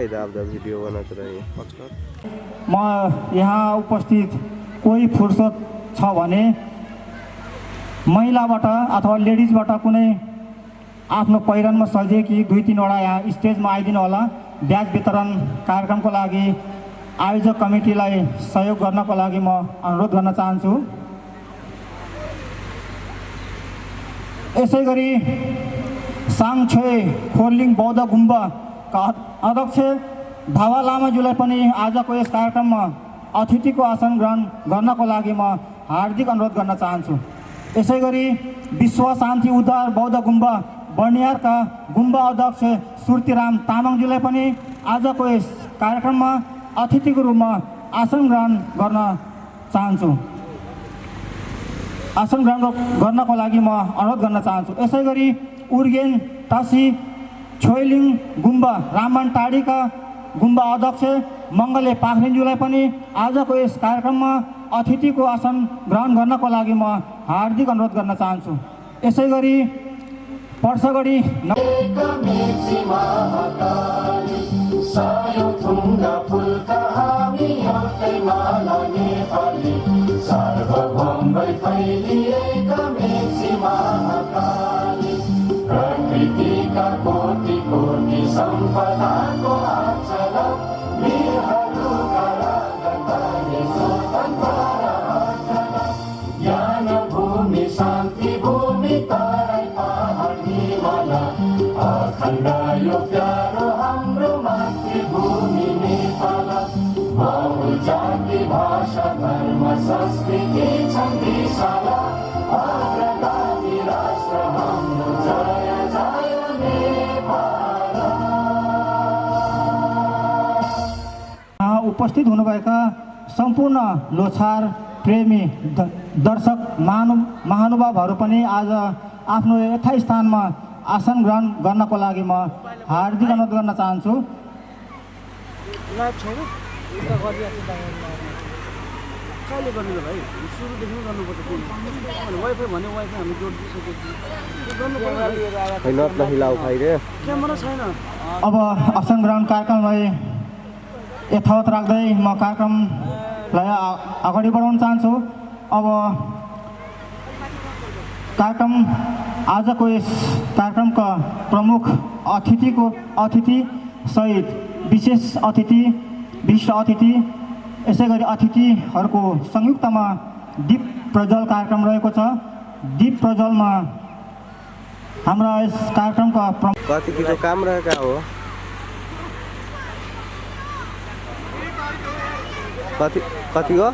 Video बनाएको रहे। म यहाँ उपस्थित कोही फुर्सद छ भने महिलाबाट अथवा लेडिजबाट कुनै आफ्नो पहिरनमा सजिएकी 2-3 यहाँ स्टेजमा आइदिनु होला। ब्याज वितरण कार्यक्रमको लागि आयोजक कमिटीलाई सहयोग गर्नको लागि म अनुरोध गर्न चाहन्छु। यसै गरी साङछोए खोर्लिङ बौद्ध गुम्बाका अध्यक्ष धावा लामाज्यूलाई पनि आजको यस कार्यक्रममा अतिथिको आसन ग्रहण गर्नको लागि म हार्दिक अनुरोध गर्न चाहन्छु। यसै गरी विश्व शान्ति उद्धार बौद्ध गुम्बा बर्नियारका गुम्बा अध्यक्ष सुर्तीराम तामाङज्यूलाई पनि आजको यस कार्यक्रममा अतिथिको रूपमा आसन ग्रहण गर्न चाहन्छु। आसन ग्रहण गर्नको लागि म अनुरोध गर्न चाहन्छु। यसै गरी उर्गेन टासी छोइलिङ गुम्बा रामन टाडीका गुम्बा अध्यक्ष मङ्गले पाखरिनज्यूलाई पनि आजको यस कार्यक्रममा अतिथिको आसन ग्रहण गर्नको लागि म हार्दिक अनुरोध गर्न चाहन्छु। यसै गरी पर्सगढी प्रकृतिका कोटि कोटि सम्पदाको आचल वीरहरूका राजधानी स्वतन्त्र अचल ज्ञान भूमि शान्ति भूमि तराई पहाड हिमाल अखण्ड यो प्यारो हाम्रो मातृभूमि नेपाल बहु जाति भाषा धर्म संस्कृति छन् विशाल अग्रगामी राष्ट्र हाम्रो जय जय नेपाल। उपस्थित हुनुभएका सम्पूर्ण लोछार प्रेमी दर्शक महानुभावहरू पनि आज आफ्नो यथास्थानमा आसन ग्रहण गर्नको लागि म हार्दिक अनुरोध गर्न चाहन्छु। कहिले गर्ने भाइ सुरुदेखि नै गर्नुपर्छ। वाइफाई भने वाइफाई हामी जोडिसकेको क्यामेरा छैन। अब आसन ग्रहण कार्यक्रमलाई यथावत राख्दै म कार्यक्रमलाई अगाडि बढाउन चाहन्छु। अब कार्यक्रम आजको यस कार्यक्रमका प्रमुख अतिथि सहित विशेष अतिथि विशिष्ट अतिथि यसै गरी अतिथिहरूको संयुक्तमा दीप प्रज्वल कार्यक्रम रहेको छ। दीप प्रज्वलमा हाम्रा यस कार्यक्रमका कति किलो काम रहेका हो? कति हो?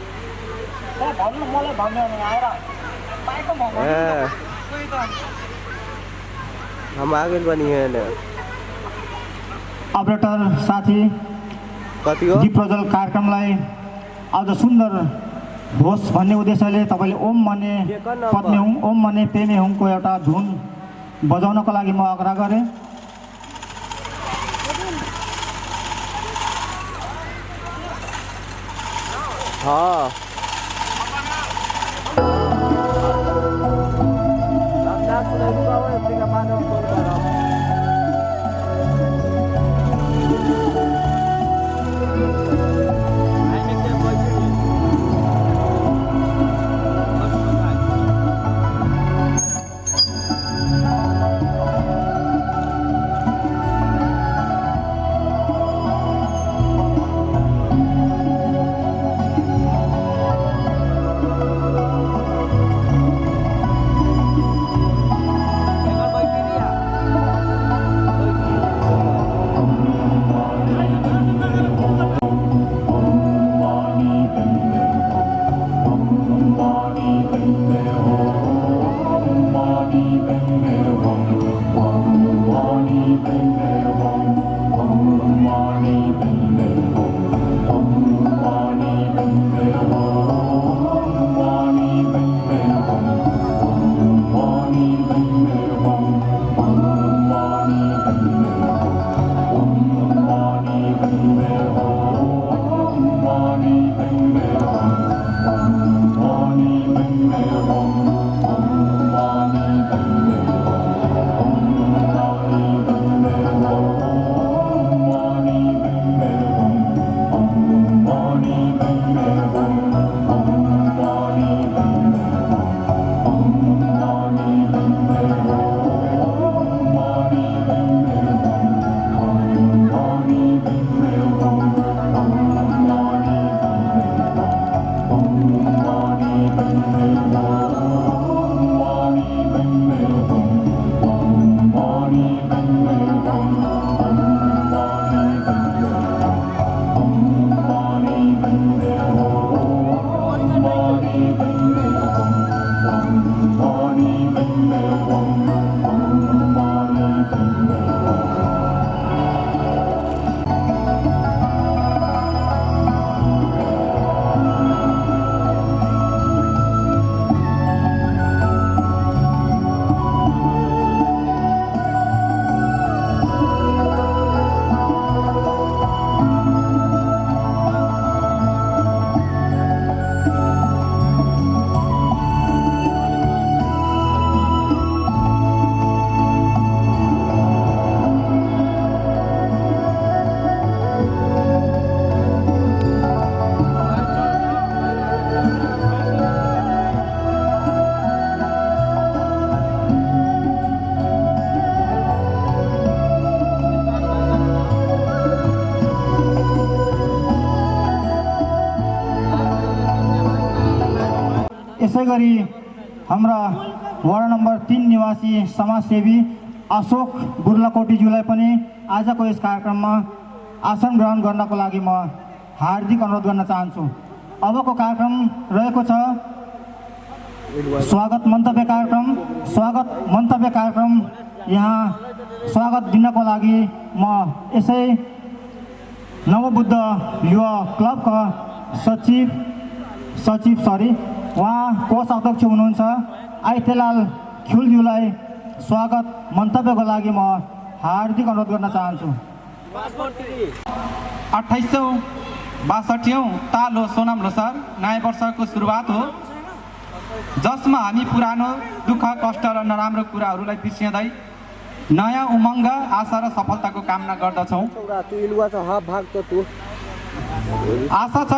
हम आगे बनी है ना अपरेटर साथी कति हो? दीप प्रज्वल कार्यक्रमलाई आज सुन्दर होस् भन्ने उद्देश्यले तपाईँले ओम मने पद्मे हुँ ओम मने पेमे हुँको एउटा धुन बजाउनको लागि म आग्रह गरेँ। त्यसै गरी हाम्रा वार्ड नम्बर 3 निवासी समाजसेवी अशोक बुर्लाकोटीज्यूलाई पनि आजको यस कार्यक्रममा आसन ग्रहण गर्नको लागि म हार्दिक अनुरोध गर्न चाहन्छु। अबको कार्यक्रम रहेको छ स्वागत मन्तव्य कार्यक्रम। यहाँ स्वागत दिनको लागि म यसै नवबुद्ध युवा क्लबका उहाँ कोष अध्यक्ष हुनुहुन्छ आइतेलाल ख्युलज्यूलाई स्वागत मन्तव्यको लागि म हार्दिक अनुरोध गर्न चाहन्छु। 2862औं ताल हो सोनाम लोसार नयाँ वर्षको सुरुवात हो, जसमा हामी पुरानो दुःख कष्ट र नराम्रो कुराहरूलाई बिर्सिँदै नयाँ उमङ्ग आशा र सफलताको कामना गर्दछौँ। आशा छ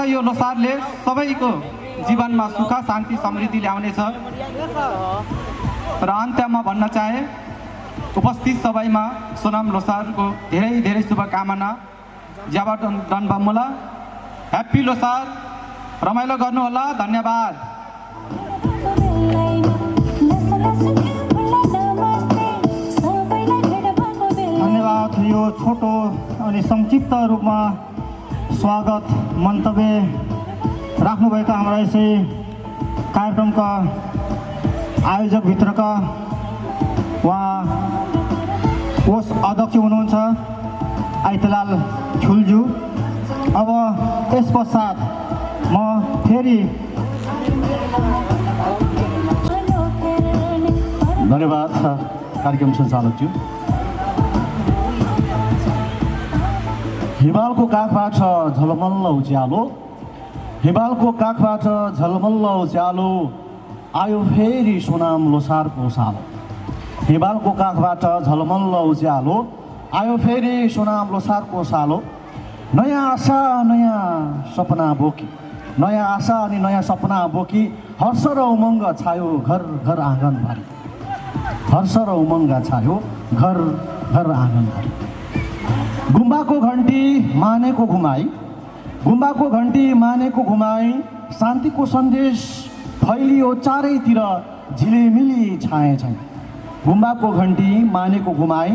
यो लोसारले सबैको जीवनमा सुख शान्ति समृद्धि ल्याउनेछ र अन्त्यमा भन्न चाहे उपस्थित सबैमा सोनाम लोसारको धेरै धेरै शुभकामना। ज्याबाट दनबमुला ह्याप्पी लोसार, रमाइलो गर्नुहोला। धन्यवाद। धन्यवाद। यो छोटो अनि संक्षिप्त रूपमा स्वागत मन्तव्य राख्नुभएका हाम्रा यसै कार्यक्रमका आयोजकभित्रका उहाँ कोष अध्यक्ष हुनुहुन्छ आइतेलाल ख्युलज्यू। अब यस पश्चात म फेरि धन्यवाद कार्यक्रम सञ्चालकज्यू। हिमालको काखबाट झलमल्ल उज्यालो, हिमालको काखबाट झलमल्ल उज्यालो, आयो फेरि सोनाम लोसारको सालो। हिमालको काखबाट झलमल्ल उज्यालो, आयो फेरि सोनाम लोसारको सालो। नयाँ आशा नयाँ सपना बोकी, नयाँ आशा अनि नयाँ सपना बोकी, हर्ष र उमङ्ग छायो घर घर आँगनभरि, हर्ष र उमङ्ग छायो घर घर आँगनभरि। गुम्बाको घन्टी मानेको घुमाई, गुम्बाको घन्टी मानेको घुमाई, शान्तिको सन्देश फैलियो चारैतिर झिलिमिली छाए झैँ। गुम्बाको घन्टी मानेको घुमाई,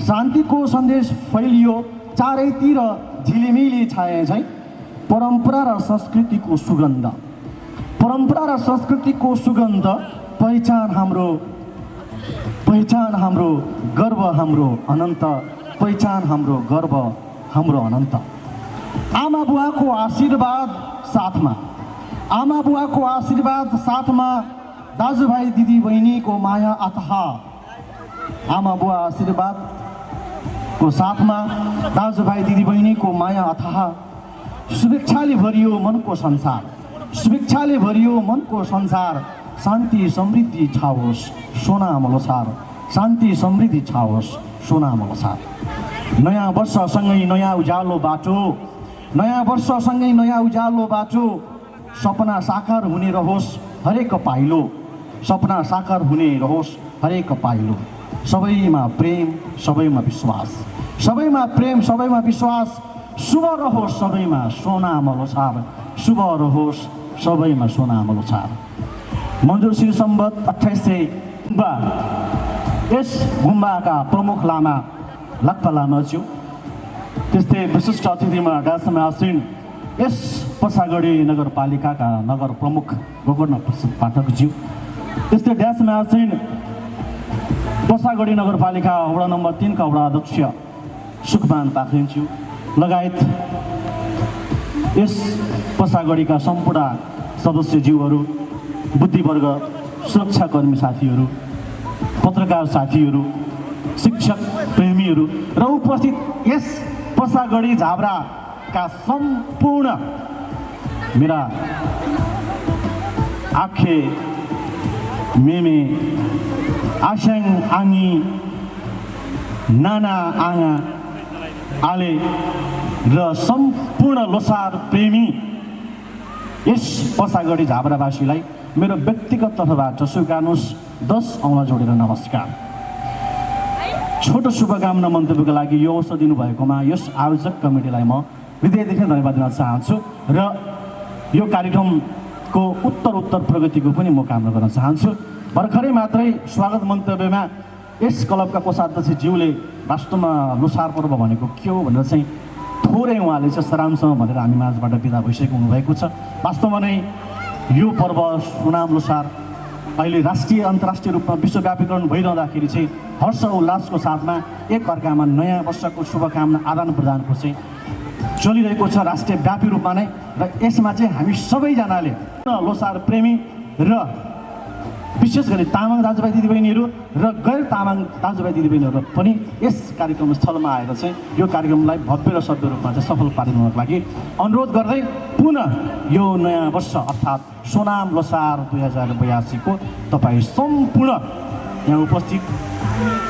शान्तिको सन्देश फैलियो चारैतिर झिलिमिली छाए झैँ। परम्परा र संस्कृतिको सुगन्ध, परम्परा र संस्कृतिको सुगन्ध, पहिचान हाम्रो गर्व हाम्रो अनन्त, पहिचान हाम्रो गर्व हाम्रो अनन्त। आमा बुवाको आशीर्वाद साथमा, आमा बुवाको आशीर्वाद साथमा, दाजुभाइ दिदी बहिनीको माया अथाह। आमा बुवा आशीर्वादको साथमा, दाजुभाइ दिदी बहिनीको माया अथाह। शुभेच्छाले भरियो मनको संसार, शुभेच्छाले भरियो मनको संसार। शान्ति समृद्धि छाओस् सोनाम लोसार, शान्ति समृद्धि छाओस् सोनाम लोसार। नयाँ वर्षसँगै नयाँ उज्यालो बाटो, नयाँ वर्षसँगै नयाँ उज्यालो बाटो। सपना साकार हुने रहोस् हरेक पाइलो, सपना साकार हुने रहोस् हरेक पाइलो। सबैमा प्रेम सबैमा विश्वास, सबैमा प्रेम सबैमा विश्वास। शुभ रहोस् सबैमा सोनाम लोसार, शुभ रहोस् सबैमा सोनाम लोसार। मन्जुर श्री सम्बत 2800 यस गुम्बाका प्रमुख लामा लाक्पा लामाज्यू, त्यस्तै विशिष्ट अतिथिमा डाँसमा आसीन यस पसागढी नगरपालिकाका नगर प्रमुख गोकर्ण प्रसाद पाठकज्यू, त्यस्तै डाँसमा आसीन पसागढी नगरपालिका वडा नम्बर 3 का वडा अध्यक्ष सुखमान पाखरिनज्यू लगायत यस पसागढीका सम्पूर्ण सदस्यज्यूहरू, बुद्धिवर्ग, सुरक्षाकर्मी साथीहरू, पत्रकार साथीहरू, शिक्षक प्रेमीहरू र उपस्थित यस पसागढी झाब्राका सम्पूर्ण मेरा आखे मेमे आस्याङ आङी नाना आङा आले र सम्पूर्ण लोसार प्रेमी यस पसागढी झाब्रावासीलाई मेरो व्यक्तिगत तर्फबाट स्वीकार्नुहोस् 10 औँला जोडेर नमस्कार। छोटो शुभकामना मन्तव्यको लागि यो अवसर दिनुभएकोमा यस आयोजक कमिटीलाई म हृदयदेखि धन्यवाद दिन चाहन्छु र यो कार्यक्रमको उत्तर प्रगतिको पनि म कामना गर्न चाहन्छु। भर्खरै मात्रै स्वागत मन्तव्यमा यस क्लबका कोषाध्यक्षज्यूले वास्तवमा लोसार पर्व भनेको के हो भनेर चाहिँ थोरै उहाँले चाहिँ सरामसँग भनेर हामी माझबाट बिदा भइसकेको हुनुभएको छ। वास्तवमा नै यो पर्व सोनाम लोसार अहिले राष्ट्रिय अन्तर्राष्ट्रिय रूपमा विश्वव्यापीकरण भइरहँदाखेरि चाहिँ हर्ष उल्लासको साथमा एक अर्कामा नयाँ वर्षको शुभकामना आदान प्रदानको चाहिँ चलिरहेको छ राष्ट्रिय व्यापी रूपमा नै। र यसमा चाहिँ हामी सबैजनाले लोसार प्रेमी र विशेष गरी तामाङ दाजुभाइ दिदीबहिनीहरू र गैर तामाङ दाजुभाइ दिदीबहिनीहरू पनि यस कार्यक्रम स्थलमा आएर चाहिँ यो कार्यक्रमलाई भव्य र सभ्य रूपमा चाहिँ सफल पारिदिनको लागि अनुरोध गर्दै पुनः यो नयाँ वर्ष अर्थात् सोनाम लोसार 2082 को तपाईँ सम्पूर्ण यहाँ उपस्थित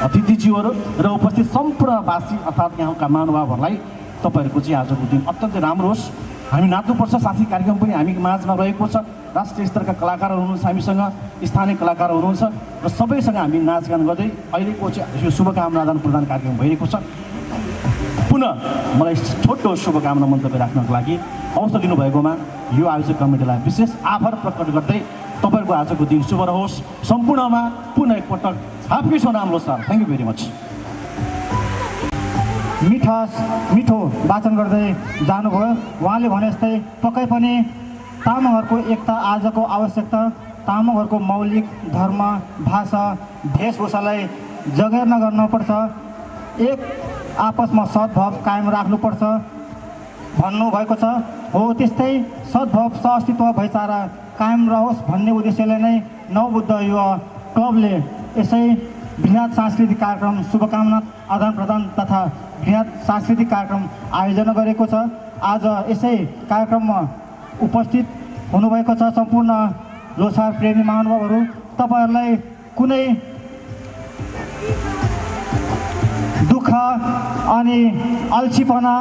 अतिथिज्यूहरू र उपस्थित सम्पूर्णवासी अर्थात् यहाँका महानुभावहरूलाई तपाईँहरूको चाहिँ आजको दिन अत्यन्तै राम्रो होस्। हामी नाच्नुपर्छ साथी कार्यक्रम पनि हामी माझमा रहेको छ। राष्ट्रिय स्तरका कलाकारहरू हुनुहुन्छ, हामीसँग स्थानीय कलाकारहरू हुनुहुन्छ र सबैसँग हामी नाचगान गर्दै अहिलेको चाहिँ यो शुभकामना आदान प्रदान कार्यक्रम भइरहेको छ। पुनः मलाई छोटो शुभकामना मन्तव्य राख्नको लागि अवसर दिनुभएकोमा यो आयोजक कमिटीलाई विशेष आभार प्रकट गर्दै तपाईँहरूको आजको दिन शुभ रहोस्। सम्पूर्णमा पुनः एकपटक happy Sonam Losar. Thank you very much. मिठो वाचन गर्दै जानुभयो। उहाँले भने जस्तै पक्कै पनि तामाङहरूको एकता आजको आवश्यकता, तामाङहरूको मौलिक धर्म भाषा वेशभूषालाई जगेर्ना गर्नुपर्छ, एक आपसमा सद्भाव कायम राख्नुपर्छ भन्नुभएको छ। हो त्यस्तै सद्भाव सहअस्तित्व भाइचारा कायम रहोस् भन्ने उद्देश्यले नै नवबुद्ध युवा क्लबले यसै बृहत सांस्कृतिक कार्यक्रम शुभकामना आदान प्रदान तथा बृहत सांस्कृतिक कार्यक्रम आयोजना गरेको छ। आज यसै कार्यक्रममा उपस्थित हुनुभएको छ सम्पूर्ण लोसार प्रेमी महानुभावहरू। तपाईँहरूलाई कुनै दुःख अनि अल्छीपना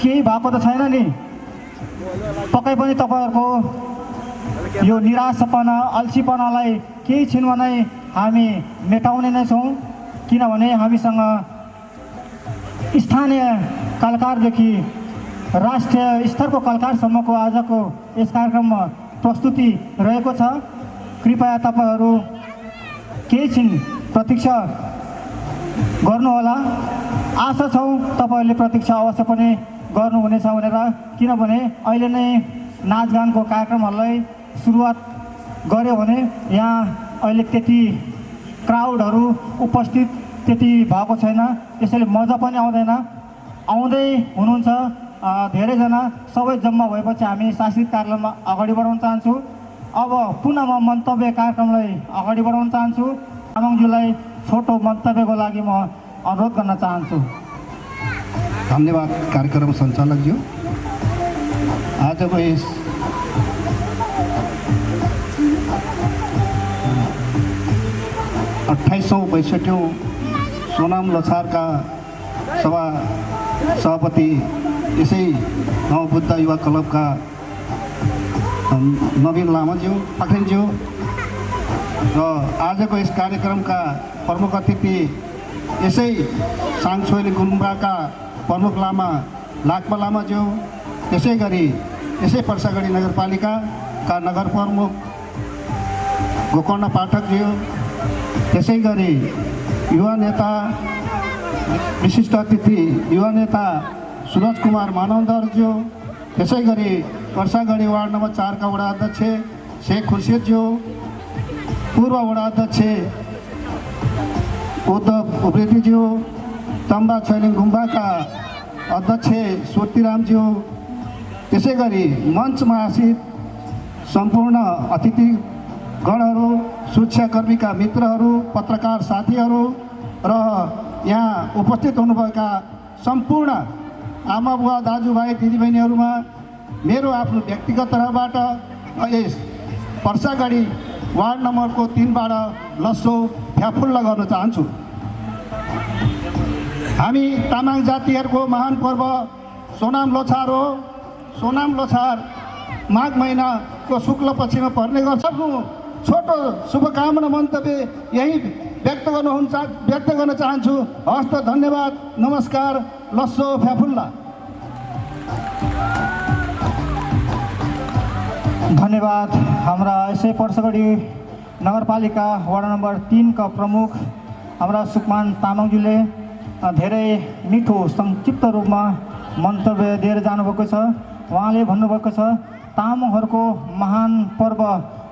केही भएको त छैन नि? पक्कै पनि तपाईँहरूको यो निराशापना अल्छीपनालाई केही छिनमा नै हामी मेटाउने नै छौँ, किनभने हामीसँग स्थानीय कलाकारदेखि राष्ट्रिय स्तरको कलाकारसम्मको आजको यस कार्यक्रममा प्रस्तुति रहेको छ। कृपया तपाईँहरू केही छिन प्रतीक्षा गर्नुहोला। आशा छौँ तपाईँहरूले प्रतीक्षा अवश्य पनि गर्नुहुनेछ भनेर, किनभने अहिले नै नाचगानको कार्यक्रमहरूलाई सुरुवात गऱ्यो भने यहाँ अहिले त्यति क्राउडहरू उपस्थित त्यति भएको छैन, त्यसैले मजा पनि आउँदैन। आउँदै हुनुहुन्छ धेरैजना, सबै जम्मा भएपछि हामी सांस्कृतिक कार्यक्रममा अगाडि बढाउन चाहन्छु। अब पुनः म मन्तव्य कार्यक्रमलाई अगाडि बढाउन चाहन्छु। तामाङज्यूलाई छोटो मन्तव्यको लागि म अनुरोध गर्न चाहन्छु। धन्यवाद कार्यक्रम सञ्चालकज्यू। आजको यस 2862 सोनाम लोसारका सभापति यसै नवबुद्ध युवा क्लबका नवीन लामाज्यू पाखरिनज्यू र आजको यस कार्यक्रमका प्रमुख अतिथि यसै साङछोइली गुम्बाका प्रमुख लामा लाक्पा लामाज्यू, त्यसै गरी यसै पर्सागढी नगरपालिकाका नगर प्रमुख गोकर्ण पाठकज्यू, त्यसै गरी युवा नेता विशिष्ट अतिथि युवा नेता सुरज कुमार मानवदरज्यू, त्यसै गरी पर्सागढी वार्ड नम्बर 4 का वडा अध्यक्ष शेख खुर्सिदज्यू, पूर्व वडा अध्यक्ष उद्धव उप्रेतीज्यू, तम्बा छैलिङ गुम्बाका अध्यक्ष सुर्तीरामज्यू, त्यसै गरी मञ्चमा आसित सम्पूर्ण अतिथिगणहरू, सुरक्षाकर्मीका मित्रहरू, पत्रकार साथीहरू र यहाँ उपस्थित हुनुभएका सम्पूर्ण आमा बुवा दाजुभाइ दिदीबहिनीहरूमा मेरो आफ्नो व्यक्तिगत तर्फबाट यस पर्सागढी वार्ड नम्बरको 3 बाट लस्सो फ्याफुल्ला गर्न चाहन्छु। हामी तामाङ जातिहरूको महान पर्व सोनाम लोछार हो। सोनाम लोछार माघ महिनाको शुक्ल पक्षमा पर्ने गर्छ। छोटो शुभकामना मन्तव्य यही व्यक्त गर्न चाहन्छु। हस्त धन्यवाद, नमस्कार, लस्सो फ्याफुल्ला। धन्यवाद। हाम्रा यसै पर्सगढी नगरपालिका वार्ड नम्बर 3 का प्रमुख हाम्रा सुकमान तामाङज्यूले धेरै मिठो संक्षिप्त रूपमा मन्तव्य दिएर जानुभएको छ। उहाँले भन्नुभएको छ तामाङहरूको महान पर्व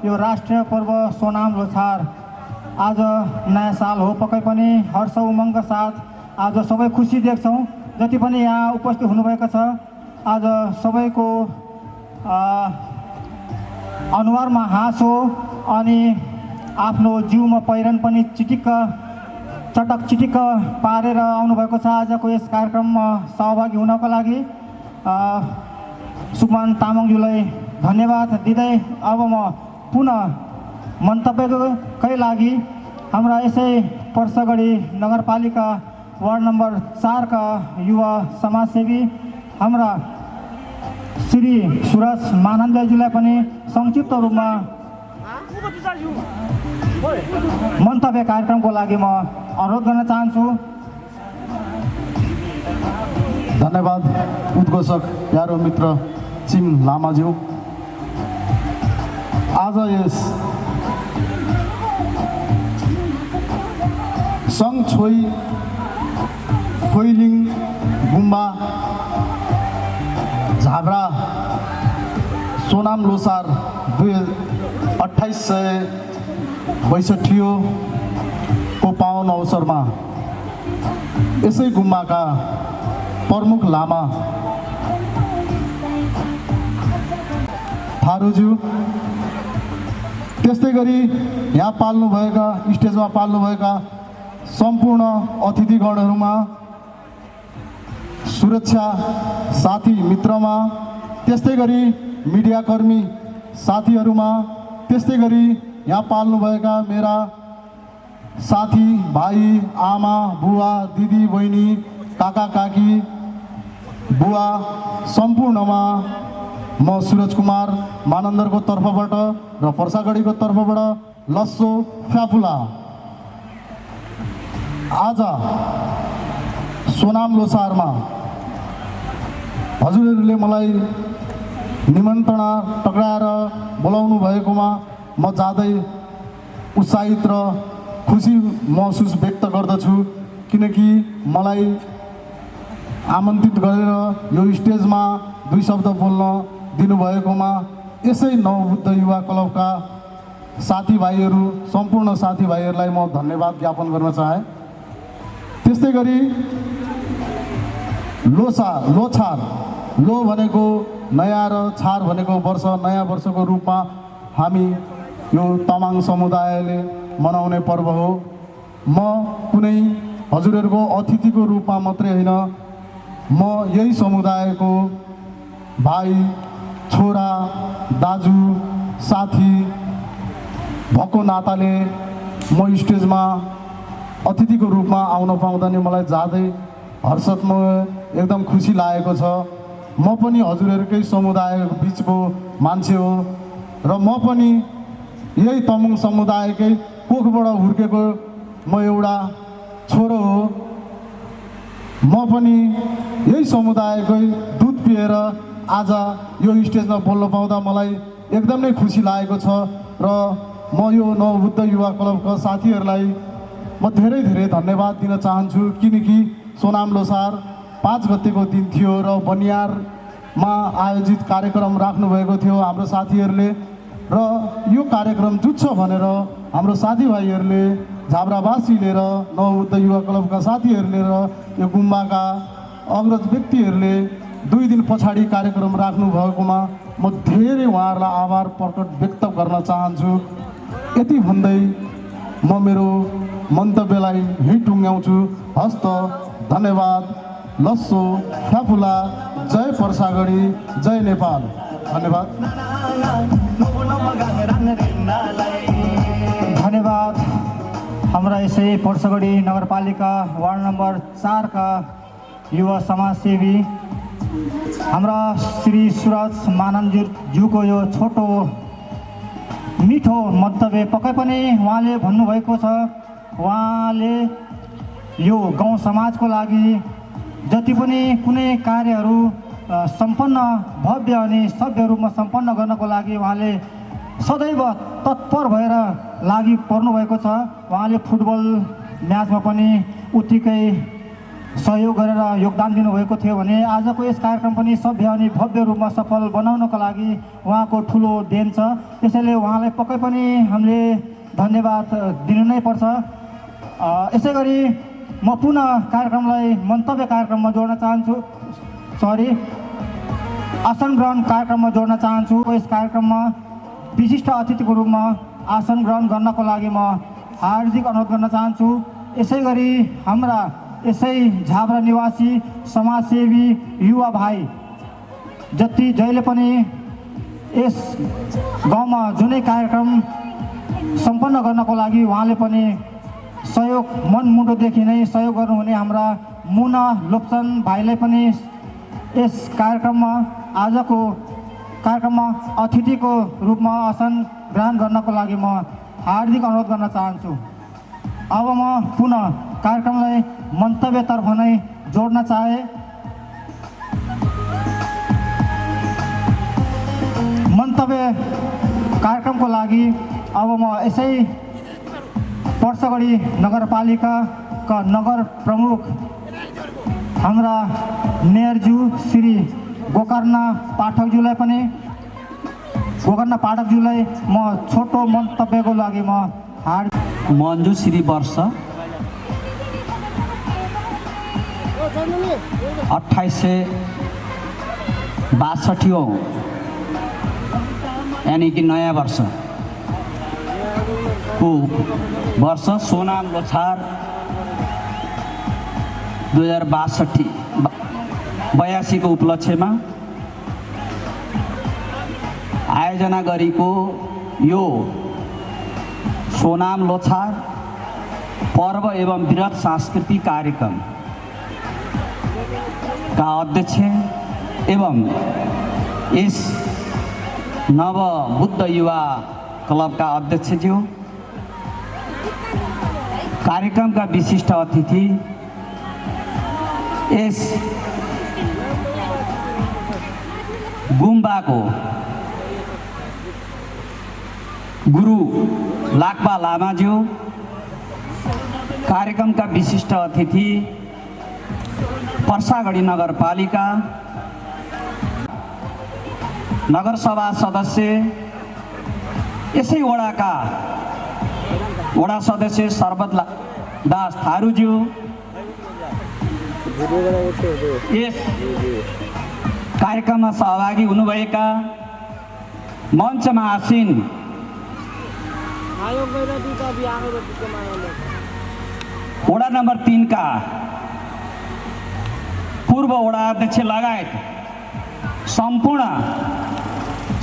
यो राष्ट्रिय पर्व सोनाम लोछार आज नयाँ साल हो। पक्कै पनि हर्ष उमङ्गका साथ आज सबै खुसी देख्छौँ। जति पनि यहाँ उपस्थित हुनुभएको छ आज सबैको अनुहारमा हाँसो अनि आफ्नो जिउमा पहिरन पनि चटक चिटिक्क पारेर आउनुभएको छ। आजको यस कार्यक्रममा सहभागी हुनको लागि सुकमान तामाङज्यूलाई धन्यवाद दिँदै अब म पुनः मन्तव्यकै लागि हाम्रा यसै पर्सगढी नगरपालिका वार्ड नम्बर 4 का युवा समाजसेवी हाम्रा श्री सुरज मानन्दज्यूलाई पनि संक्षिप्त रूपमा मन्तव्य कार्यक्रमको लागि म अनुरोध गर्न चाहन्छु। धन्यवाद उद्घोषक प्यारो मित्र चिम लामाज्यू। आज यस सङछोई खोइलिङ गुम्बा झाब्रा सोनाम लोसार 2862 को पावन अवसरमा यसै गुम्बाका प्रमुख लामा थारूज्यू त्यस्तै गरी यहाँ पाल्नुभएका स्टेजमा पाल्नुभएका सम्पूर्ण अतिथिगणहरूमा सुरक्षा साथी मित्रमा त्यस्तै गरी मिडियाकर्मी साथीहरूमा त्यस्तै गरी यहाँ पाल्नुभएका मेरा साथी भाइ आमा बुवा दिदी बहिनी काका काकी बुवा सम्पूर्णमा म सुरज कुमार मानन्दरको तर्फबाट र पर्सागढीको तर्फबाट लस्सो फ्याफुला आज सोनाम लोसारमा हजुरहरूले मलाई निमन्त्रणा टक्राएर बोलाउनु भएकोमा म ज्यादै उत्साहित र खुसी महसुस व्यक्त गर्दछु। किनकि मलाई आमन्त्रित गरेर यो स्टेजमा 2 शब्द बोल्न दिनुभएकोमा यसै नवबुद्ध युवा क्लबका साथीभाइहरू सम्पूर्ण साथीभाइहरूलाई म धन्यवाद ज्ञापन गर्न चाहे। त्यस्तै गरी लोछार लो भनेको नयाँ र छार भनेको वर्ष, नयाँ वर्षको रूपमा हामी यो तामाङ समुदायले मनाउने पर्व हो। म कुनै हजुरहरूको अतिथिको रूपमा मात्रै होइन, म यही समुदायको भाइ छोरा दाजु साथी भएको नाताले म स्टेजमा अतिथिको रूपमा आउन पाउँदा नि मलाई ज्यादै हर्षत्मय एकदम खुसी लागेको छ। म पनि हजुरहरूकै समुदायको बिचको मान्छे हो र म पनि यही तामाङ समुदायकै कोखबाट हुर्केको म एउटा छोरो हो। म पनि यही समुदायकै दुध पिएर आज यो स्टेजमा बोल्न पाउँदा मलाई एकदमै खुसी लागेको छ र म यो नवबुद्ध युवा क्लबका साथीहरूलाई म धेरै धेरै धन्यवाद दिन चाहन्छु। किनकि सोनाम लोसार 5 गतेको दिन थियो र बनियारमा आयोजित कार्यक्रम राख्नुभएको थियो हाम्रो साथीहरूले र यो कार्यक्रम जुट्छ भनेर हाम्रो साथीभाइहरूले झाब्रावासीले र नवबुद्ध युवा क्लबका साथीहरूले र यो गुम्बाका अग्रज व्यक्तिहरूले 2 दिन पछाडि कार्यक्रम राख्नु भएकोमा म धेरै उहाँहरूलाई आभार प्रकट व्यक्त गर्न चाहन्छु। यति भन्दै म मेरो मन्तव्यलाई यही टुङ्ग्याउँछु। हस्त धन्यवाद। लस्सो फ्याफुला जय पर्सागढी जय नेपाल। धन्यवाद। धन्यवाद। हाम्रा यसै पर्सागढी नगरपालिका वार्ड नम्बर 4 का युवा समाजसेवी हाम्रा श्री सुरज मानन्दज्यूको यो छोटो मिठो मन्तव्य पक्कै पनि उहाँले भन्नुभएको छ। उहाँले यो गाउँ समाजको लागि जति पनि कुनै कार्यहरू सम्पन्न भव्य अनि सभ्य रूपमा सम्पन्न गर्नको लागि उहाँले सदैव तत्पर भएर लागि पर्नुभएको छ। उहाँले फुटबल म्याचमा पनि उत्तिकै सहयोग गरेर योगदान दिनुभएको थियो भने आजको यस कार्यक्रम पनि सभ्य अनि भव्य रूपमा सफल बनाउनको लागि उहाँको ठुलो देन छ। त्यसैले उहाँलाई पक्कै पनि हामीले धन्यवाद दिनु नै पर्छ। यसै गरी म पुनः कार्यक्रमलाई मन्तव्य कार्यक्रममा जोड्न चाहन्छु, आसन ग्रहण कार्यक्रममा जोड्न चाहन्छु। यस कार्यक्रममा विशिष्ट अतिथिको रूपमा आसन ग्रहण गर्नको लागि म हार्दिक अनुरोध गर्न चाहन्छु। यसै गरी हाम्रा यसै झाब्रा निवासी समाजसेवी युवा भाइ जहिले पनि यस गाउँमा जुनै कार्यक्रम सम्पन्न गर्नको लागि उहाँले पनि सहयोग मनमुटोदेखि नै सहयोग गर्नुहुने हाम्रा मुना लोप्सन भाइलाई पनि यस कार्यक्रममा आजको कार्यक्रममा अतिथिको रूपमा आसन ग्रहण गर्नको लागि म हार्दिक अनुरोध गर्न चाहन्छु। अब म पुनः कार्यक्रमलाई मन्तव्यतर्फ नै जोड्न चाहे। मन्तव्य कार्यक्रमको लागि अब म यसै पर्सागढी नगरपालिकाका नगर प्रमुख हाम्रा मेयरज्यू श्री गोकर्ण पाठकज्यूलाई म छोटो मन्तव्यको लागि म मन्जु श्री वर्ष 2862 यानी कि नयाँ वर्ष को वर्ष सोनाम लोछार 2082 को उपलक्ष्यमा आयोजना गरेको यो सोनाम लोछार पर्व एवं वृहत सांस्कृतिक कार्यक्रम का अध्यक्ष एवं इस नव बुद्ध युवा क्लब का अध्यक्ष ज्यू, कार्यक्रम का विशिष्ट अतिथि, इस गुम्बा को गुरु लाक्पा लामाज्यू, कार्यक्रम का विशिष्ट अतिथि पर्सागढी नगरपालिका नगरसभा सदस्य, यसै वडाका वडा सदस्य सरबत दास थारूज्यू, यस कार्यक्रममा सहभागी हुनुभएका मञ्चमा आसीन वडा नम्बर 3 का पूर्व वडा अध्यक्ष लगायत सम्पूर्ण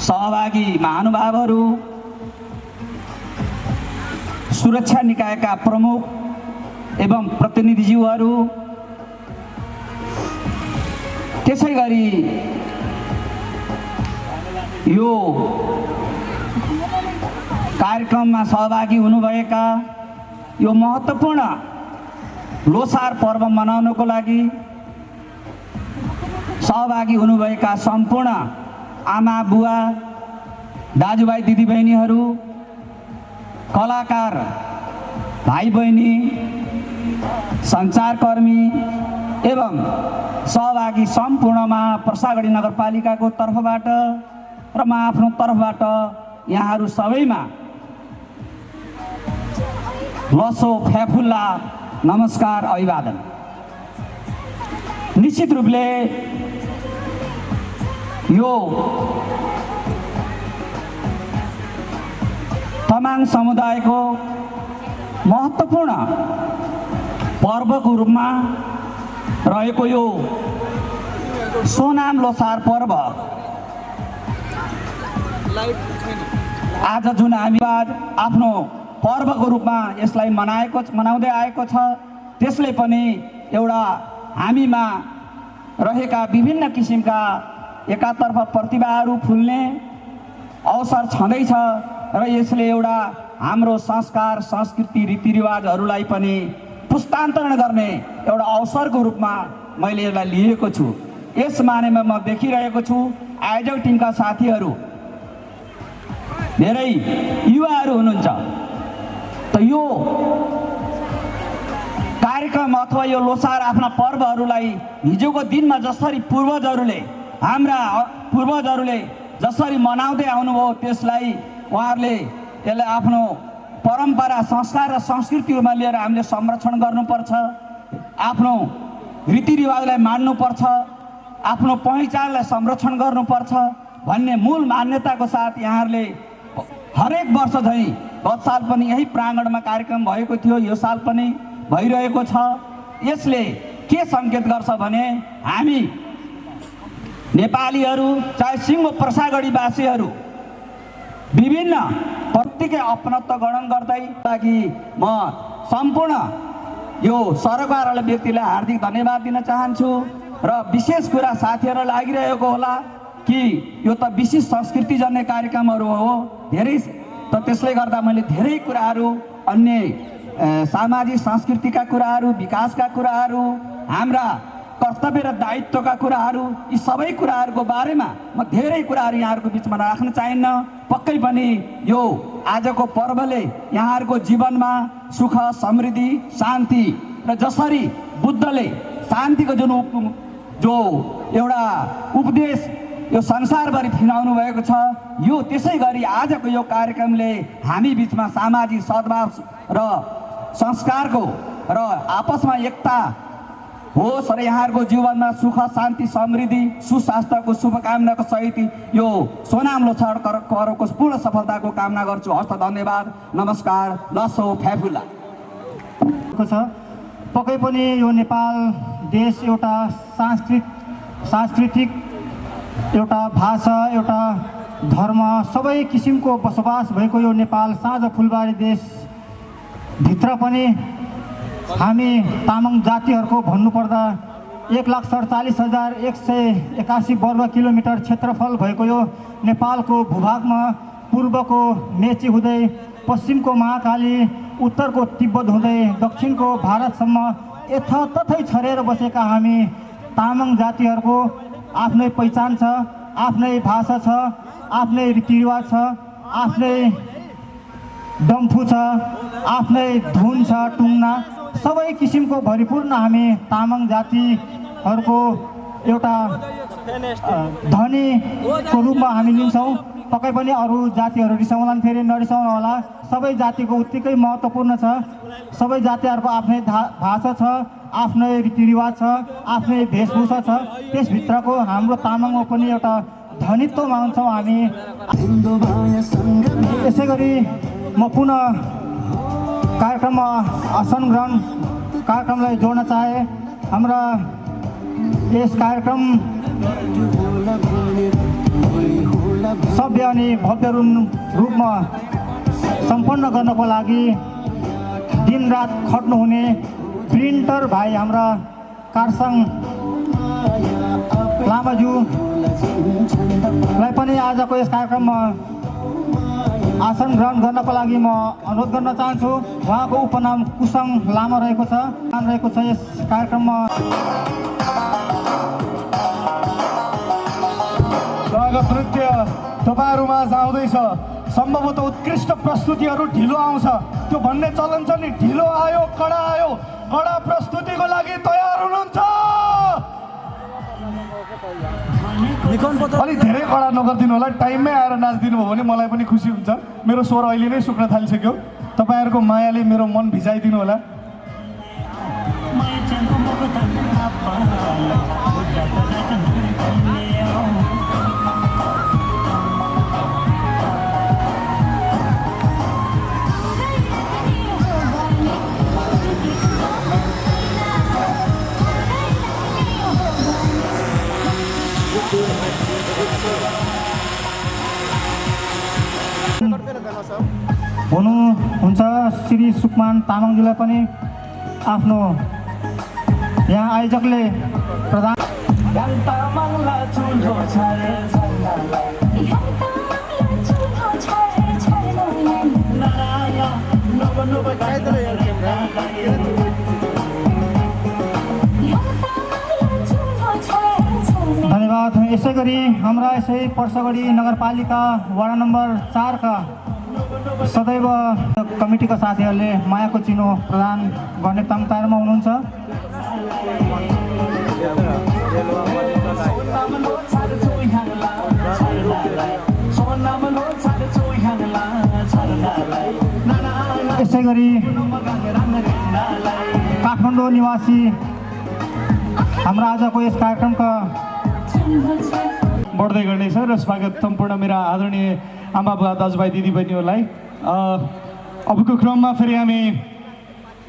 सहभागी महानुभावहरू, सुरक्षा निकायका प्रमुख एवं प्रतिनिधिज्यूहरू, त्यसै गरी यो कार्यक्रममा सहभागी हुनुभएका यो महत्त्वपूर्ण लोसार पर्व मनाउनको लागि सहभागी हुनुभएका सम्पूर्ण आमा बुवा दाजुभाइ दिदीबहिनीहरू, कलाकार भाइ बहिनी, सञ्चारकर्मी एवं सहभागी सम्पूर्णमा पर्सागढी नगरपालिकाको तर्फबाट र म आफ्नो तर्फबाट यहाँहरू सबैमा लसो फ्याफुल्ला नमस्कार अभिवादन। निश्चित रूपले यो तामाङ समुदायको महत्त्वपूर्ण पर्वको रूपमा रहेको यो सोनाम लोसार पर्व आज जुन हामी आफ्नो पर्वको रूपमा यसलाई मनाउँदै आएको छ, त्यसले पनि एउटा हामीमा रहेका विभिन्न किसिमका एकातर्फ प्रतिभाहरू फुल्ने अवसर छँदैछ र यसले एउटा हाम्रो संस्कार संस्कृति रीतिरिवाजहरूलाई पनि पुस्तान्तरण गर्ने एउटा अवसरको रूपमा मैले यसलाई लिएको छु। यस मानेमा म देखिरहेको छु आयोजक टिमका साथीहरू धेरै युवाहरू हुनुहुन्छ। त यो कार्यक्रम अथवा यो लोसार आफ्ना पर्वहरूलाई हिजोको दिनमा जसरी हाम्रा पूर्वजहरूले जसरी मनाउँदै आउनुभयो त्यसलाई उहाँहरूले यसलाई आफ्नो परम्परा संस्कार र संस्कृतिमा लिएर हामीले संरक्षण गर्नुपर्छ, आफ्नो रीतिरिवाजलाई मान्नुपर्छ, आफ्नो पहिचानलाई संरक्षण गर्नुपर्छ भन्ने मूल मान्यताको साथ यहाँहरूले हरेक वर्ष झैँ गत साल पनि यही प्राङ्गणमा कार्यक्रम भएको थियो, यो साल पनि भइरहेको छ। यसले के सङ्केत गर्छ भने हामी नेपालीहरू चाहे सिङ्गो प्रसागढीवासीहरू विभिन्न प्रत्येकै अपनत्व गणन गर्दै ताकि म सम्पूर्ण यो सरकारवाला व्यक्तिलाई हार्दिक धन्यवाद दिन चाहन्छु। र विशेष कुरा साथीहरूलाई लागिरहेको होला कि यो त विशेष संस्कृतिजन्य कार्यक्रमहरू हो धेरै, त त्यसले गर्दा मैले धेरै कुराहरू अन्य सामाजिक संस्कृतिका कुराहरू, विकासका कुराहरू, हाम्रा कर्तव्य र दायित्वका कुराहरू, यी सबै कुराहरूको बारेमा म धेरै कुराहरू यहाँहरूको बिचमा राख्न चाहिन्न। पक्कै पनि यो आजको पर्वले यहाँहरूको जीवनमा सुख, समृद्धि, शान्ति र जसरी बुद्धले शान्तिको जो एउटा उपदेश यो संसारभरि फिनाउनु भएको छ, यो त्यसै गरी आजको यो कार्यक्रमले हामी बिचमा सामाजिक सद्भाव र संस्कारको र आपसमा एकता होस् र यहाँहरूको जीवनमा सुख, शान्ति, समृद्धि, सुस्वास्थ्यको शुभकामनाको सहित यो सोनाम लोछार पर्वको पूर्ण सफलताको कामना गर्छु। हस्त धन्यवाद, नमस्कार, लसो फ्याफुल्ला। पक्कै पनि यो नेपाल देश एउटा सांस्कृतिक एउटा भाषा, एउटा धर्म, सबै किसिमको बसोबास भएको यो नेपाल साझा फुलबारी देशभित्र पनि हामी तामाङ जातिहरूको भन्नुपर्दा 1,47,181 वर्ग किलोमिटर क्षेत्रफल भएको यो नेपालको भूभागमा पूर्वको मेची हुँदै पश्चिमको महाकाली, उत्तरको तिब्बत हुँदै दक्षिणको भारतसम्म यथातथै छरेर बसेका हामी तामाङ जातिहरूको आफ्नै पहिचान छ, आफ्नै भाषा छ, आफ्नै रीतिरिवाज छ, आफ्नै डम्फु छ, आफ्नै धुन छ, टुङ्ना, सबै किसिमको भरिपूर्ण हामी तामाङ जातिहरूको एउटा धनीको रूपमा हामी लिन्छौँ। पक्कै पनि अरू जातिहरू रिसाउलान्, फेरि नरिसाउनु होला। सबै जातिको उत्तिकै महत्त्वपूर्ण छ। सबै जातिहरूको आफ्नै भाषा छ, आफ्नै रीतिरिवाज छ, आफ्नै वेशभूषा छ। त्यसभित्रको हाम्रो तामाङमा पनि एउटा धनीत्व मान्छौँ हामी। यसै गरी म पुनः कार्यक्रममा आसन ग्रहण कार्यक्रमलाई जोड्न चाहे। हाम्रा यस कार्यक्रम सभ्य अनि भव्य रूपमा सम्पन्न गर्नको लागि दिनरात खट्नुहुने प्रिन्टर भाइ हाम्रा कारसाङ लामाज्यूलाई पनि आजको यस कार्यक्रममा आसन ग्रहण गर्नको लागि म अनुरोध गर्न चाहन्छु। उहाँको उपनाम कुसाङ लामा रहेको छ यस कार्यक्रममा। स्वागत नृत्य तपाईँहरूमा आउँदैछ। सम्भवतः उत्कृष्ट प्रस्तुतिहरू ढिलो आउँछ, त्यो भन्ने चलन छ नि, ढिलो आयो कडा आयो। कडा प्रस्तुतिको लागि तयार हुनुहुन्छ? अलिक धेरै कडा नगरिदिनु होला, टाइममै आएर नाचिदिनु भयो भने मलाई पनि खुसी हुन्छ। मेरो स्वर अहिले नै सुक्न थालिसक्यो, तपाईँहरूको मायाले मेरो मन भिजाइदिनु होला। हुनुहुन्छ श्री सुकमान तामाङजीलाई पनि आफ्नो यहाँ आयोजकले प्रदान धन्यवाद। यसै गरी हाम्रा यसै पर्सगढी नगरपालिका वडा नम्बर 4 का सदैव कमिटीका साथीहरूले मायाको चिनो प्रदान गर्ने तङतारमा हुनुहुन्छ। यसै गरी काठमाडौँ निवासी हाम्रा आजको यस कार्यक्रमका बढ्दै गर्नेछ र स्वागत सम्पूर्ण मेरा आदरणीय आमा बुवा दाजुभाइ दिदीबहिनीहरूलाई। अबको क्रममा फेरि हामी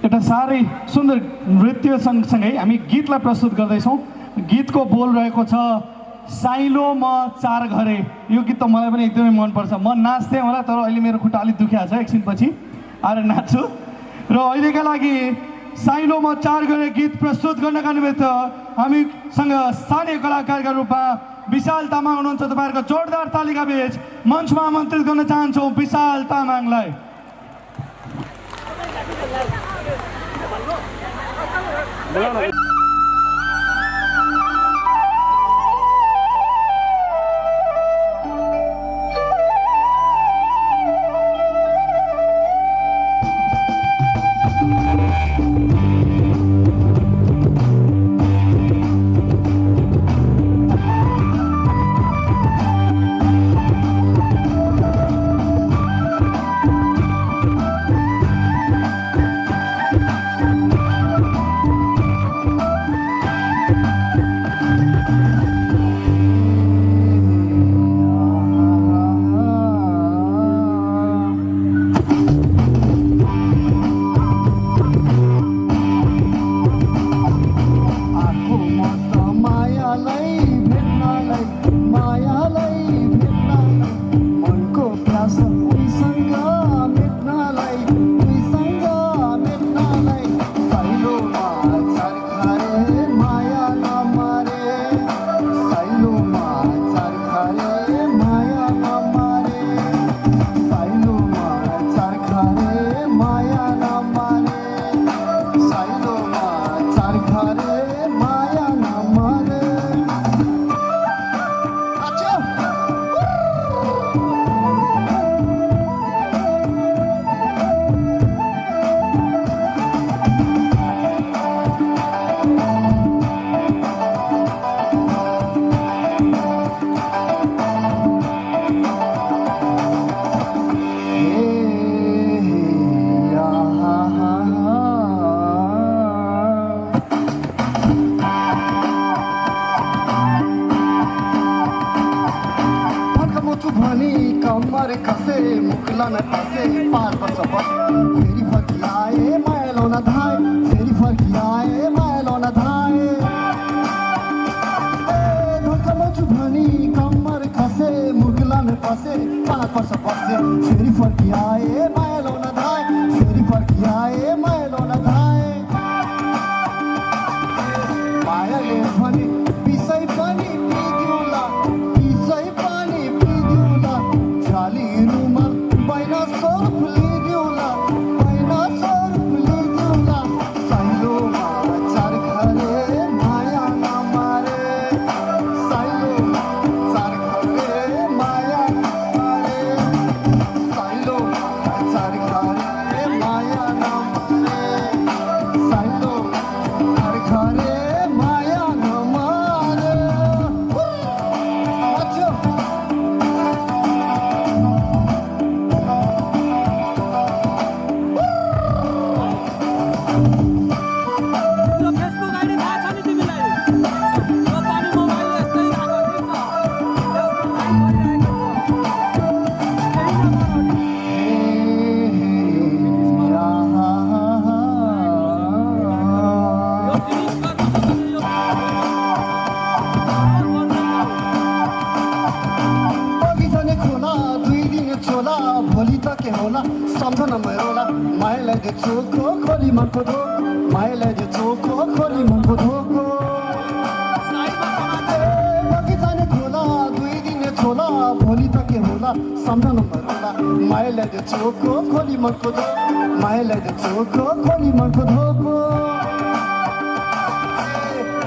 एउटा साह्रै सुन्दर नृत्य सँगसँगै हामी गीतलाई प्रस्तुत गर्दैछौँ। गीतको बोल रहेको छ साइलो म चार घरे। यो गीत त मलाई पनि एकदमै मनपर्छ। म नाच्थेँ होला, तर अहिले मेरो खुट्टा अलिक दुखिया छ, एकछिनपछि आएर नाच्छु। र अहिलेका लागि साइलो म चार घरे गीत प्रस्तुत गर्नका निमित्त हामीसँग स्थानीय कलाकारका रूपमा विशाल तामाङ हुनुहुन्छ। तपाईँहरूको जोरदार तालिका बीच मञ्चमा आमन्त्रित गर्न चाहन्छौँ विशाल तामाङलाई।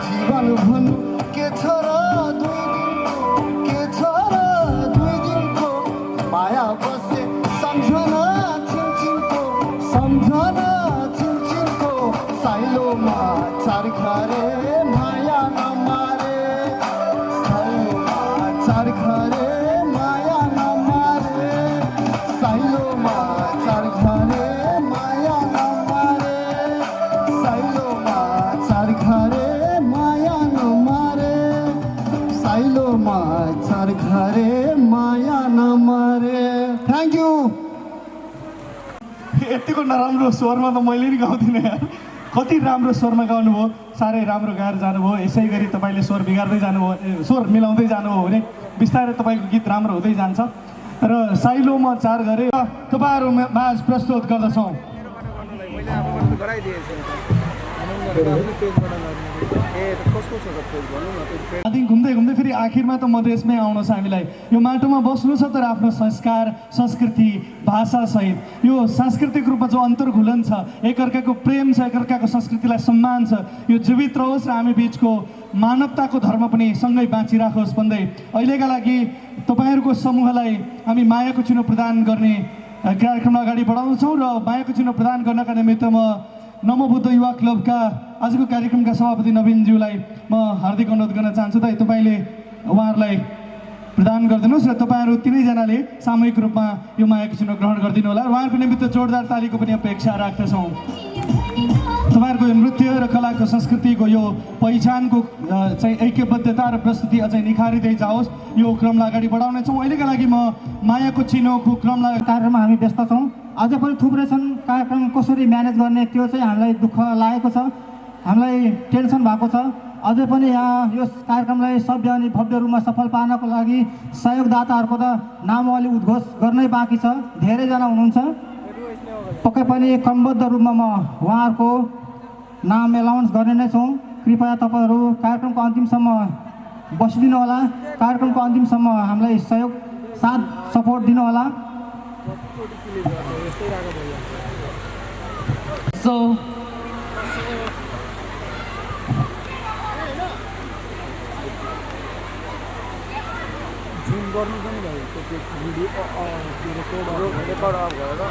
जीवन भन्नु के छ र दुई साइलोमा चार घरे माया नमरे। Thank you. यतिको नराम्रो स्वरमा त मैले नि गाउँदिनँ यार। कति राम्रो स्वरमा गाउनुभयो, साह्रै राम्रो गाएर जानुभयो। यसै गरी तपाईँले स्वर बिगार्दै जानुभयो, स्वर मिलाउँदै जानुभयो भने बिस्तारै तपाईँको गीत राम्रो हुँदै जान्छ। र साइलोमा चार घरे तपाईँहरू माझ प्रस्तुत गर्दछौँ। घुम्दै घुम्दै फेरि आखिरमा त मधेसमै आउनु छ हामीलाई। यो माटोमा बस्नु छ तर आफ्नो संस्कार, संस्कृति, भाषासहित यो सांस्कृतिक रूपमा जो अन्तर्घुलन छ, एकअर्काको प्रेम छ, एकअर्काको संस्कृतिलाई सम्मान छ, यो जीवित रहोस् र हामी बिचको मानवताको धर्म पनि सँगै बाँचिराखोस् भन्दै अहिलेका लागि तपाईँहरूको समूहलाई हामी मायाको चिनो प्रदान गर्ने कार्यक्रमलाई अगाडि बढाउँछौँ। र मायाको चिनो प्रदान गर्नका निमित्त म नमोबुद्ध युवा क्लबका आजको कार्यक्रमका सभापति नवीनज्यूलाई म हार्दिक अनुरोध गर्न चाहन्छु। तपाईँले उहाँहरूलाई प्रदान गरिदिनुहोस् र तपाईँहरू तिनैजनाले सामूहिक रूपमा यो मायाको चिनो ग्रहण गरिदिनु होला। उहाँहरूको निमित्त जोरदार तालीको पनि अपेक्षा राख्दछौँ। तपाईँहरूको नृत्य र कलाको संस्कृतिको यो पहिचानको चाहिँ ऐक्यबद्धता र प्रस्तुति अझै निखारिँदै जाओस्, यो क्रमलाई अगाडि बढाउनेछौँ। अहिलेका लागि म मायाको चिनोको क्रमलाई कार्यक्रममा हामी व्यस्त छौँ। अझै पनि थुप्रै छन्। कार्यक्रम कसरी म्यानेज गर्ने त्यो चाहिँ हामीलाई दुःख लागेको छ, हामीलाई टेन्सन भएको छ। अझै पनि यहाँ यो कार्यक्रमलाई सभ्य अनि भव्य रूपमा सफल पार्नको लागि सहयोगदाताहरूको त नामावली उद्घोष गर्नै बाँकी छ। धेरैजना हुनुहुन्छ। पक्कै पनि क्रमबद्ध रूपमा म उहाँहरूको नाम एनाउन्स गर्ने नै छौँ। कृपया तपाईँहरू कार्यक्रमको अन्तिमसम्म बसिदिनु होला। कार्यक्रमको अन्तिमसम्म हामीलाई सहयोग, साथ, सपोर्ट दिनु होला। जुम गर्नु पनि भयो त्यो भिडियो रेकर्ड अफ गरेर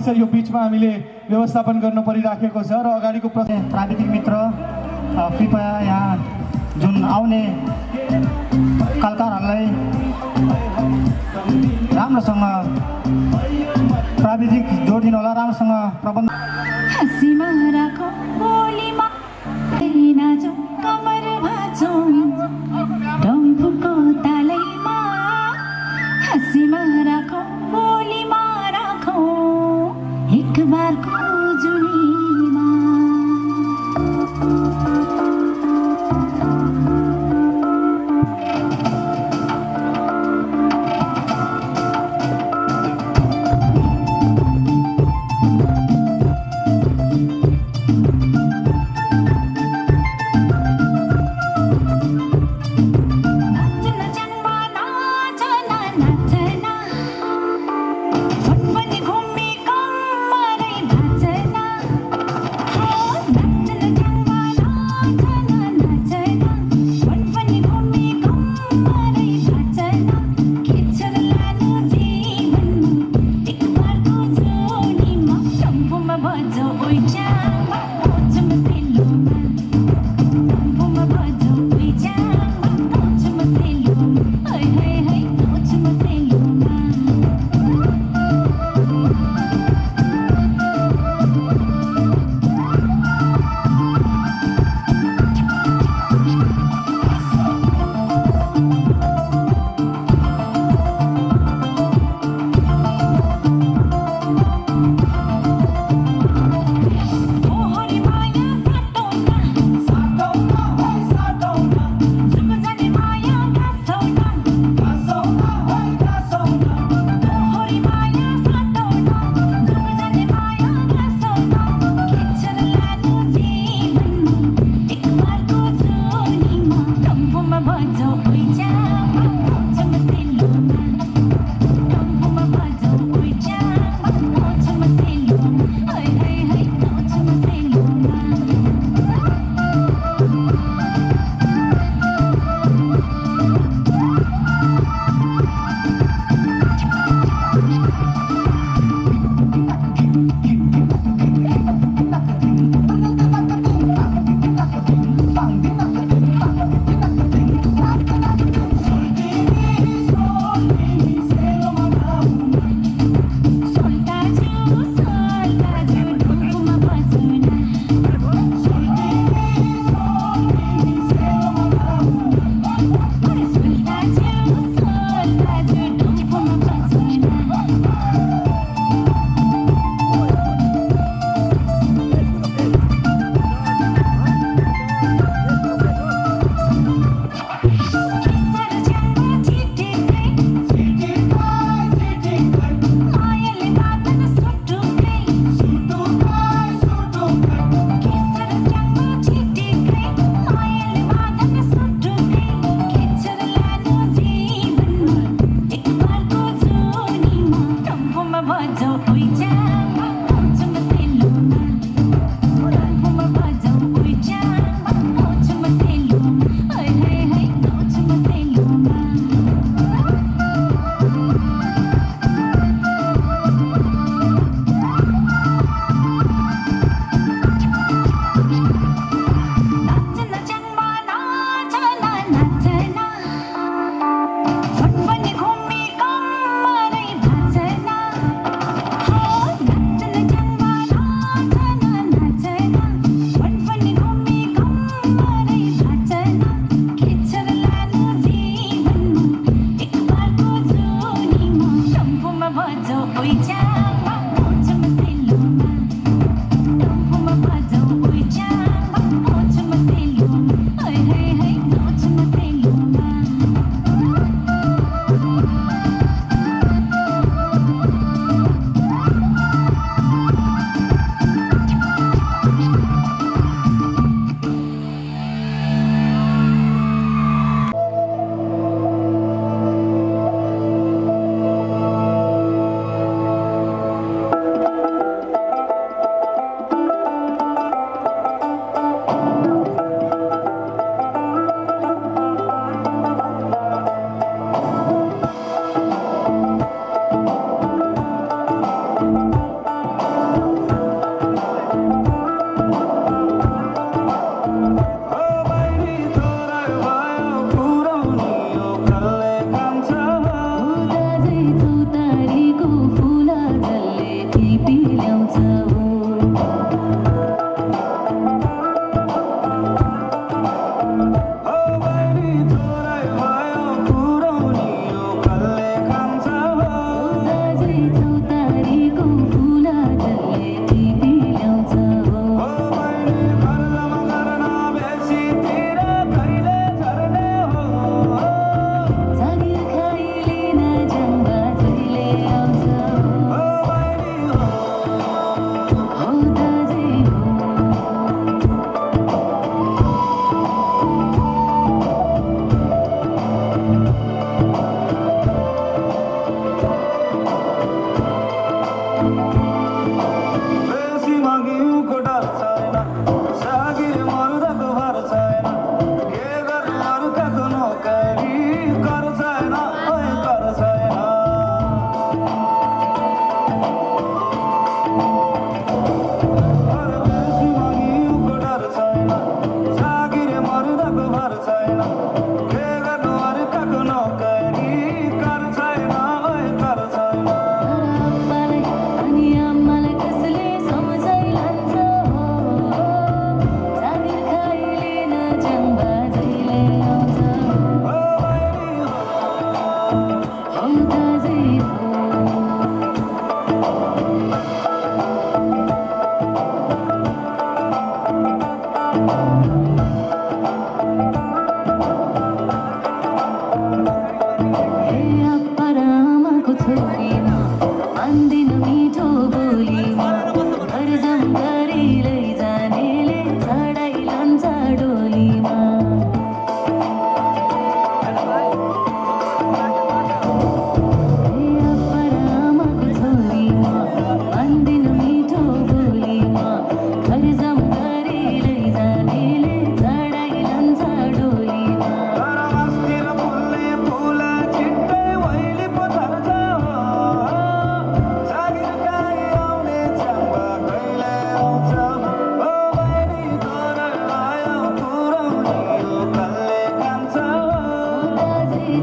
छ यो बिचमा हामीले व्यवस्थापन गर्न परिराखेको छ र अगाडिको प्राविधिक मित्र कृपया यहाँ जुन आउने कलाकारहरूलाई राम्रोसँग प्राविधिक जोडिदिनु होला, राम्रोसँग प्रबन्ध। हँसीमा राखौँ बोलीमा नाचौँ कमर भाँचौँ डम्फुको तालैमा, हँसीमा राखौँ बोलीमा राखौँ एक बारको जुनीमा।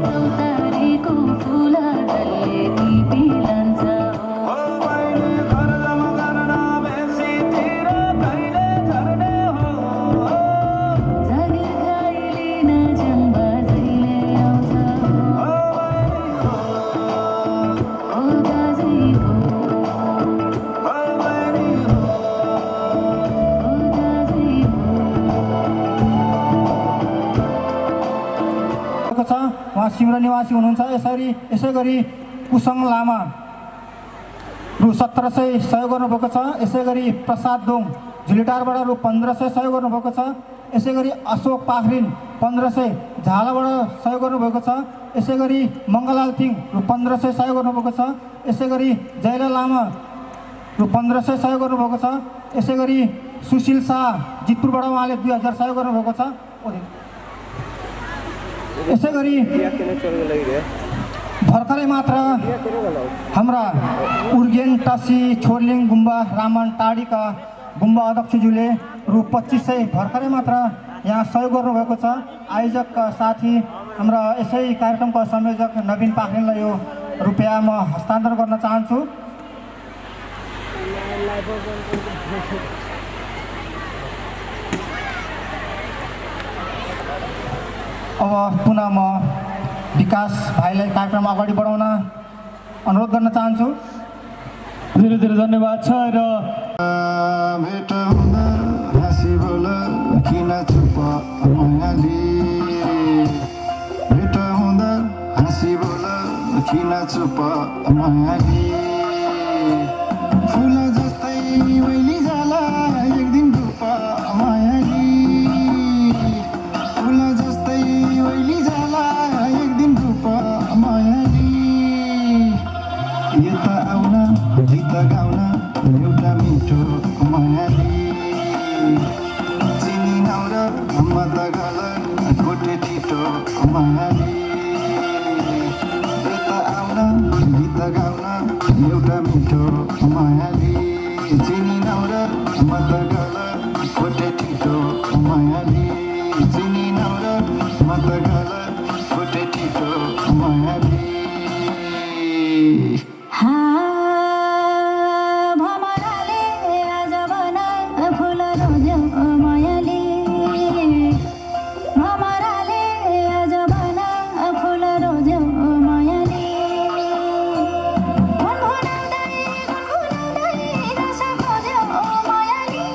चौतारीको फुल जसले टिपी लान्छ जागिर गाईले नाचन बाजैले आउँछ ओ दाजै हो ओ दाजै हो छ उहाँ सिमरा निवासी हुनुहुन्छ। यसै गरी कुसङ लामा रु 1700 सहयोग गर्नुभएको छ। यसै गरी प्रसाद दोङ झुलेटारबाट रु 1500 सहयोग गर्नुभएको छ। यसै गरी अशोक पाखरिन 1500 झालाबाट सहयोग गर्नुभएको छ। यसै गरी मङ्गलाल थिङ रु 1500 सहयोग गर्नुभएको छ। यसै गरी जयला लामा रु 1500 सहयोग गर्नुभएको छ। यसै गरी सुशील शाह जितपुरबाट उहाँले 2000 सहयोग गर्नुभएको छ। यसै गरी भर्खरै मात्र हाम्रा उर्गेन टासी छोर्लिङ गुम्बा रामन टाढीका गुम्बा अध्यक्षज्यूले रु 2500 भर्खरै मात्र यहाँ सहयोग गर्नुभएको छ। आयोजक साथी हाम्रा यसै कार्यक्रमका संयोजक नवीन पाखरिनलाई यो रुपियाँ म हस्तान्तरण गर्न चाहन्छु। अब पुनः म विकास भाइलाई कार्यक्रम अगाडि बढाउन अनुरोध गर्न चाहन्छु। धेरै धेरै धन्यवाद छ। र भेट हुँदा हाँसी बोल किन चुप मायाली भेट हुँदा हाँसी बोल किन चुप मायाली फुल जस्तै वैली जाला एक दिन रूप मायाली फुल जस्तै वैली जाला एक दिन रूप मायाली यता आउन गीत गाउन एउटा मिठो मायाली चिनी नाउर मत गल गोटे ठिटो मायाली यता आउन गीत गाउन एउटा मिठो मायाली चिनी नाउर मत गल गोटे ठिटो मायाली चिनी नाउर मत गल गोटे ठिटो मायाली भमराले आज बनाए फुल रोज्यो मायाले भमराले आज बनाए फुल रोज्यो मायाले गुनगुनाउँदै रस खोज्यो मायाले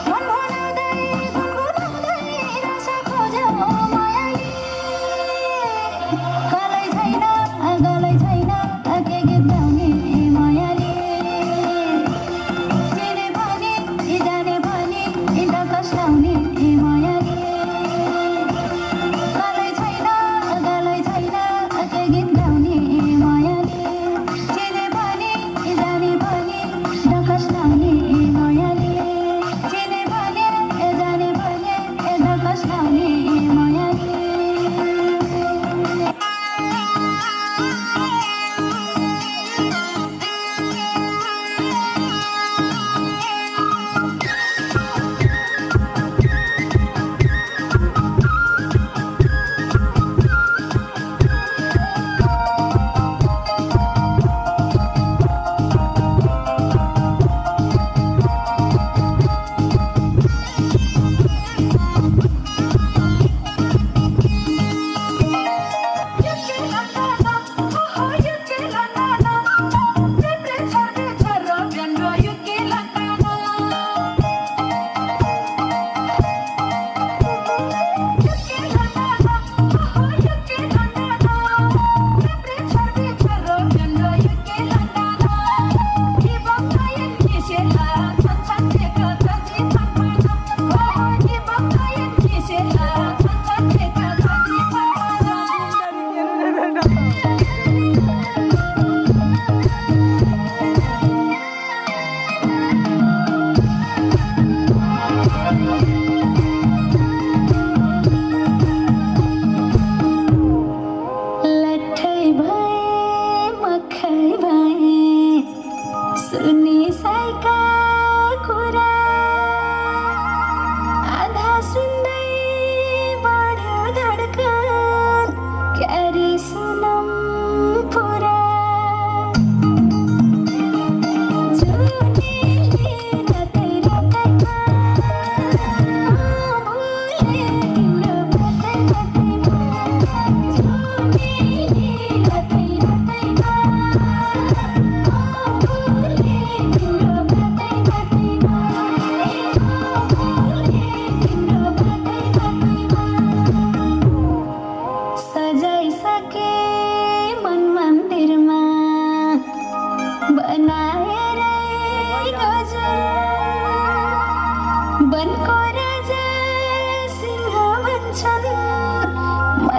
गुनगुनाउँदै रस खोज्यो मायाले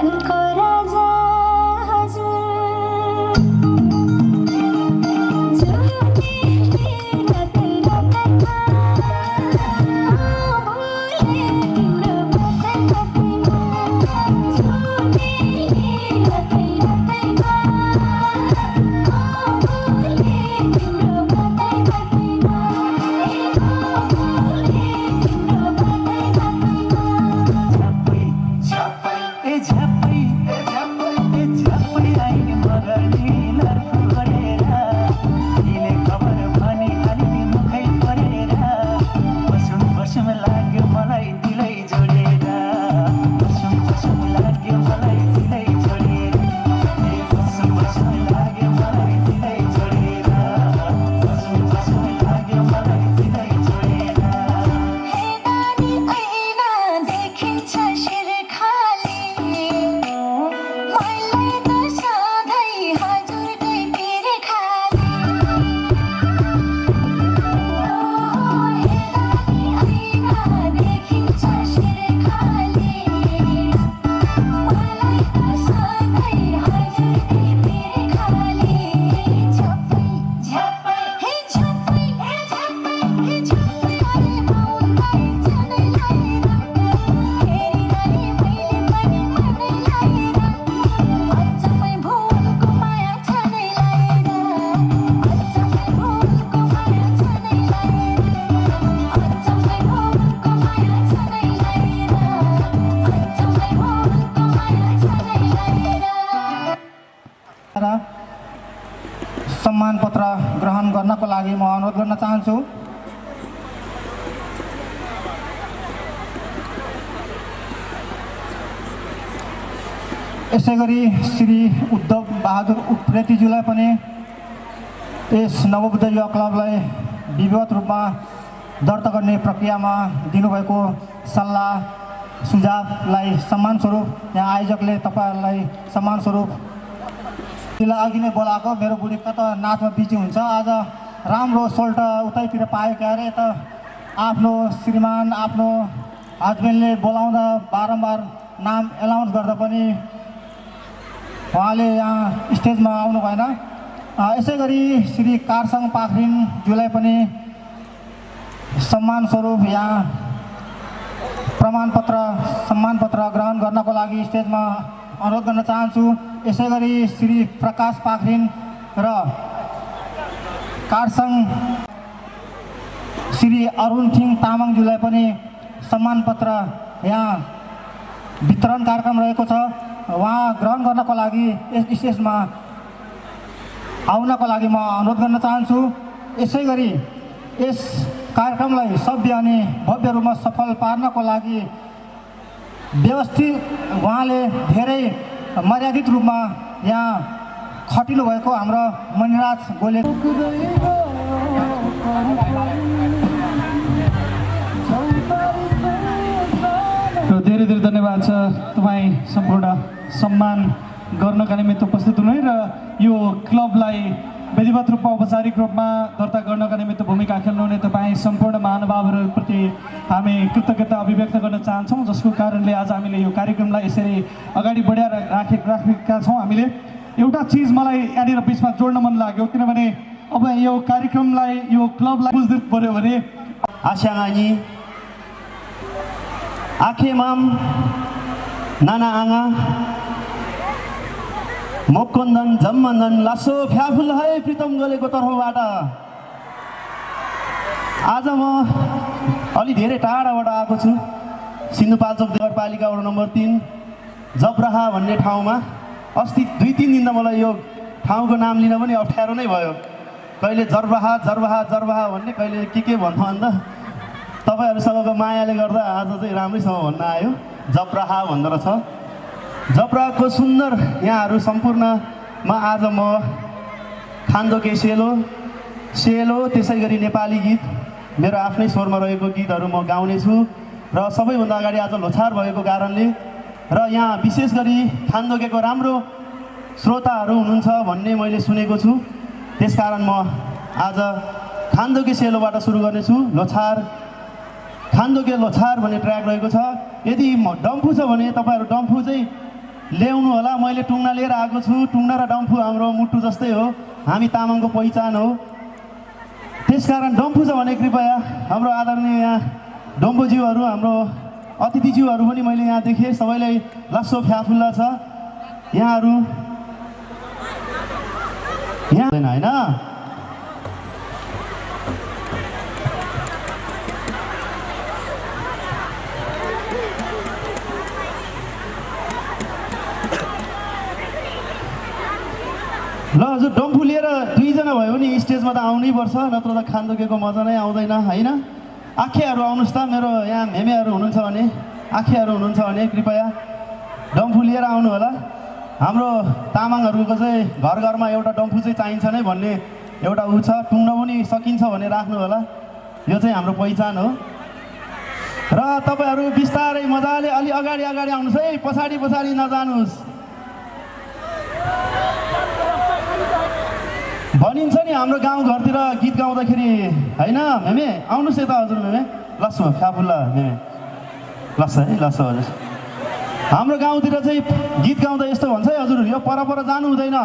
मनको राजा हजुर झुटे रातै रातैमा भुले तिम्रो बातै बातैमा झुटे रातै रातैमा भुले तिम्रो बातै बातैमा भुले तिम्रो बातै बातैमा झ्याप्पै आइने मगरले लर्फु गरेर तिले खबर भनिहाल्ने मुखै परेर बसौँ लाग्यो मलाई दिलै जोडेर बसौँ लाग्यो मलाई दिलै जोडेर बसौँ लाग्यो मलाई दिलै जोडेर बसौँ लाग्यो मलाई दिलै जोडेर हे नानी ऐना देखिन्छ शिर खाली मलाई त सधैँ हजुरकै पिर खाली हे नानी ऐना देखिन्छ शिर खाली मलाई त सधैँ हजुरकै पिर खाली झ्याप्पै हे झ्याप्पै अरे बाउलाई छनै लाएर फेरि नानी मैले पनि मनै लाएर अचम्मै भुलको माया छनै लाएर अचम्मै भुलको माया छनै लाएर अचम्मै भुलको माया छनै लाएर अचम्मै भुलको माया छनै लाएर सम्मान पत्र ग्रहण गर्नको लागि म अनुरोध गर्न चाहन्छु। यसै गरी श्री उद्धव बहादुर उप्रेतीज्यूलाई पनि यस नवबुद्ध युवा क्लबलाई विधिवत रूपमा दर्ता गर्ने प्रक्रियामा दिनुभएको सल्लाह सुझावलाई सम्मान स्वरूप यहाँ आयोजकले तपाईँहरूलाई सम्मान स्वरूप अघि नै बोलाएको मेरो बुढी कता नाचमा बिजी हुन्छ आज राम्रो सोल्ट उतैतिर पायो क्या अरे त आफ्नो श्रीमान आफ्नो हस्बेन्डले बोलाउँदा बारम्बार नाम एनाउन्स गर्दा पनि उहाँले यहाँ स्टेजमा आउनु भएन। यसै गरी श्री कारसाङ पाखरिनज्यूलाई पनि सम्मान स्वरूप यहाँ सम्मान पत्र ग्रहण गर्नको लागि स्टेजमा अनुरोध गर्न चाहन्छु। यसै गरी श्री प्रकाश पाखरिन र कारसाङ श्री अरुणथिङ तामाङज्यूलाई पनि सम्मान पत्र यहाँ वितरण कार्यक्रम रहेको छ, उहाँ ग्रहण गर्नको लागि यस स्टेजमा आउनको लागि म अनुरोध गर्न चाहन्छु। यसै गरी यस कार्यक्रमलाई सभ्य अनि भव्य रूपमा सफल पार्नको लागि व्यवस्थित उहाँले धेरै मर्यादित रूपमा यहाँ खटिनु भएको हाम्रो मणिराज गोले धेरै धेरै धन्यवाद छ तपाईँ सम्पूर्ण सम्मान गर्नका निमित्त उपस्थित हुनु र यो क्लबलाई विधिवत रूपमा औपचारिक रूपमा दर्ता गर्नका निमित्त भूमिका खेल्नुहुने तपाईँ सम्पूर्ण महानुभावहरूप्रति हामी कृतज्ञता अभिव्यक्त गर्न चाहन्छौँ, जसको कारणले आज हामीले यो कार्यक्रमलाई यसरी अगाडि बढाएर राखेका छौँ। हामीले एउटा चिज मलाई यहाँनिर बिचमा जोड्न मन लाग्यो, किनभने अब यो कार्यक्रमलाई यो क्लबलाई बुझ्नु पऱ्यो भने आस्याङानी आखेमाम नाना आँगा मोक्कन्दन जम्मन्दन लासो फ्याफुल है प्रितम गोलेको तर्फबाट आज म अलि धेरै टाढाबाट आएको छु। सिन्धुपाल्चोक नगरपालिका वडा नम्बर 3 जबराहा भन्ने ठाउँमा अस्ति 2-3 दिन त मलाई यो ठाउँको नाम लिन पनि अप्ठ्यारो नै भयो। कहिले जरबाहा भन्ने, कहिले के भन्नु अन्त तपाईँहरूसँगको मायाले गर्दा आज चाहिँ राम्रैसँग भन्न आयो। जबराहा भन्दो रहेछ। जबराको सुन्दर यहाँहरू सम्पूर्णमा आज म खान्दोके सेलो त्यसै गरी नेपाली गीत मेरो आफ्नै स्वरमा रहेको गीतहरू म गाउनेछु र सबैभन्दा अगाडि आज लोछार भएको कारणले र यहाँ विशेष गरी खान्दोकेको राम्रो श्रोताहरू हुनुहुन्छ भन्ने मैले सुनेको छु, त्यसकारण म आज खान्दोके सेलोबाट सुरु गर्नेछु। खान्दोके लोछार भन्ने ट्र्याक रहेको छ। यदि डम्फु छ भने तपाईँहरू डम्फु चाहिँ ल्याउनु होला। मैले टुङ्ना लिएर आएको छु। टुङ्ना र डम्फु हाम्रो मुटु जस्तै हो, हामी तामाङको पहिचान हो। त्यसकारण डम्फु छ भने कृपया हाम्रो आदरणीय यहाँ डम्फुज्यूहरू, हाम्रो अतिथिज्यूहरू पनि मैले यहाँ देखेँ। सबैलाई लासो फ्याफुल्ला छ। यहाँहरू यहाँ होइन ल हजुर, डम्फु लिएर दुईजना भयो भने स्टेजमा त आउनै पर्छ, नत्र त खान दुखेको मजा नै आउँदैन होइन। आखेहरू आउनुहोस् त, मेरो यहाँ मेमेहरू हुनुहुन्छ भने, आखेहरू हुनुहुन्छ भने कृपया डम्फु लिएर आउनु होला। हाम्रो तामाङहरूको चाहिँ घर घरमा एउटा डम्फु चाहिँ चाहिन्छ नै भन्ने एउटा ऊ छ। टुङ्न पनि सकिन्छ भने राख्नु होला। यो चाहिँ हाम्रो पहिचान हो। र तपाईँहरू बिस्तारै मजाले अलि अगाडि अगाडि आउनुहोस् है, पछाडि पछाडि नजानुहोस्। भनिन्छ नि हाम्रो गाउँघरतिर गीत गाउँदाखेरि होइन, मेमे आउनुहोस् यता हजुर, मेमे लस्सो फ्याफुल्ला मेमे लस्स है, लस्सो हजुर। हाम्रो गाउँतिर चाहिँ गीत गाउँदा यस्तो भन्छ है हजुर, यो परपर जानु हुँदैन।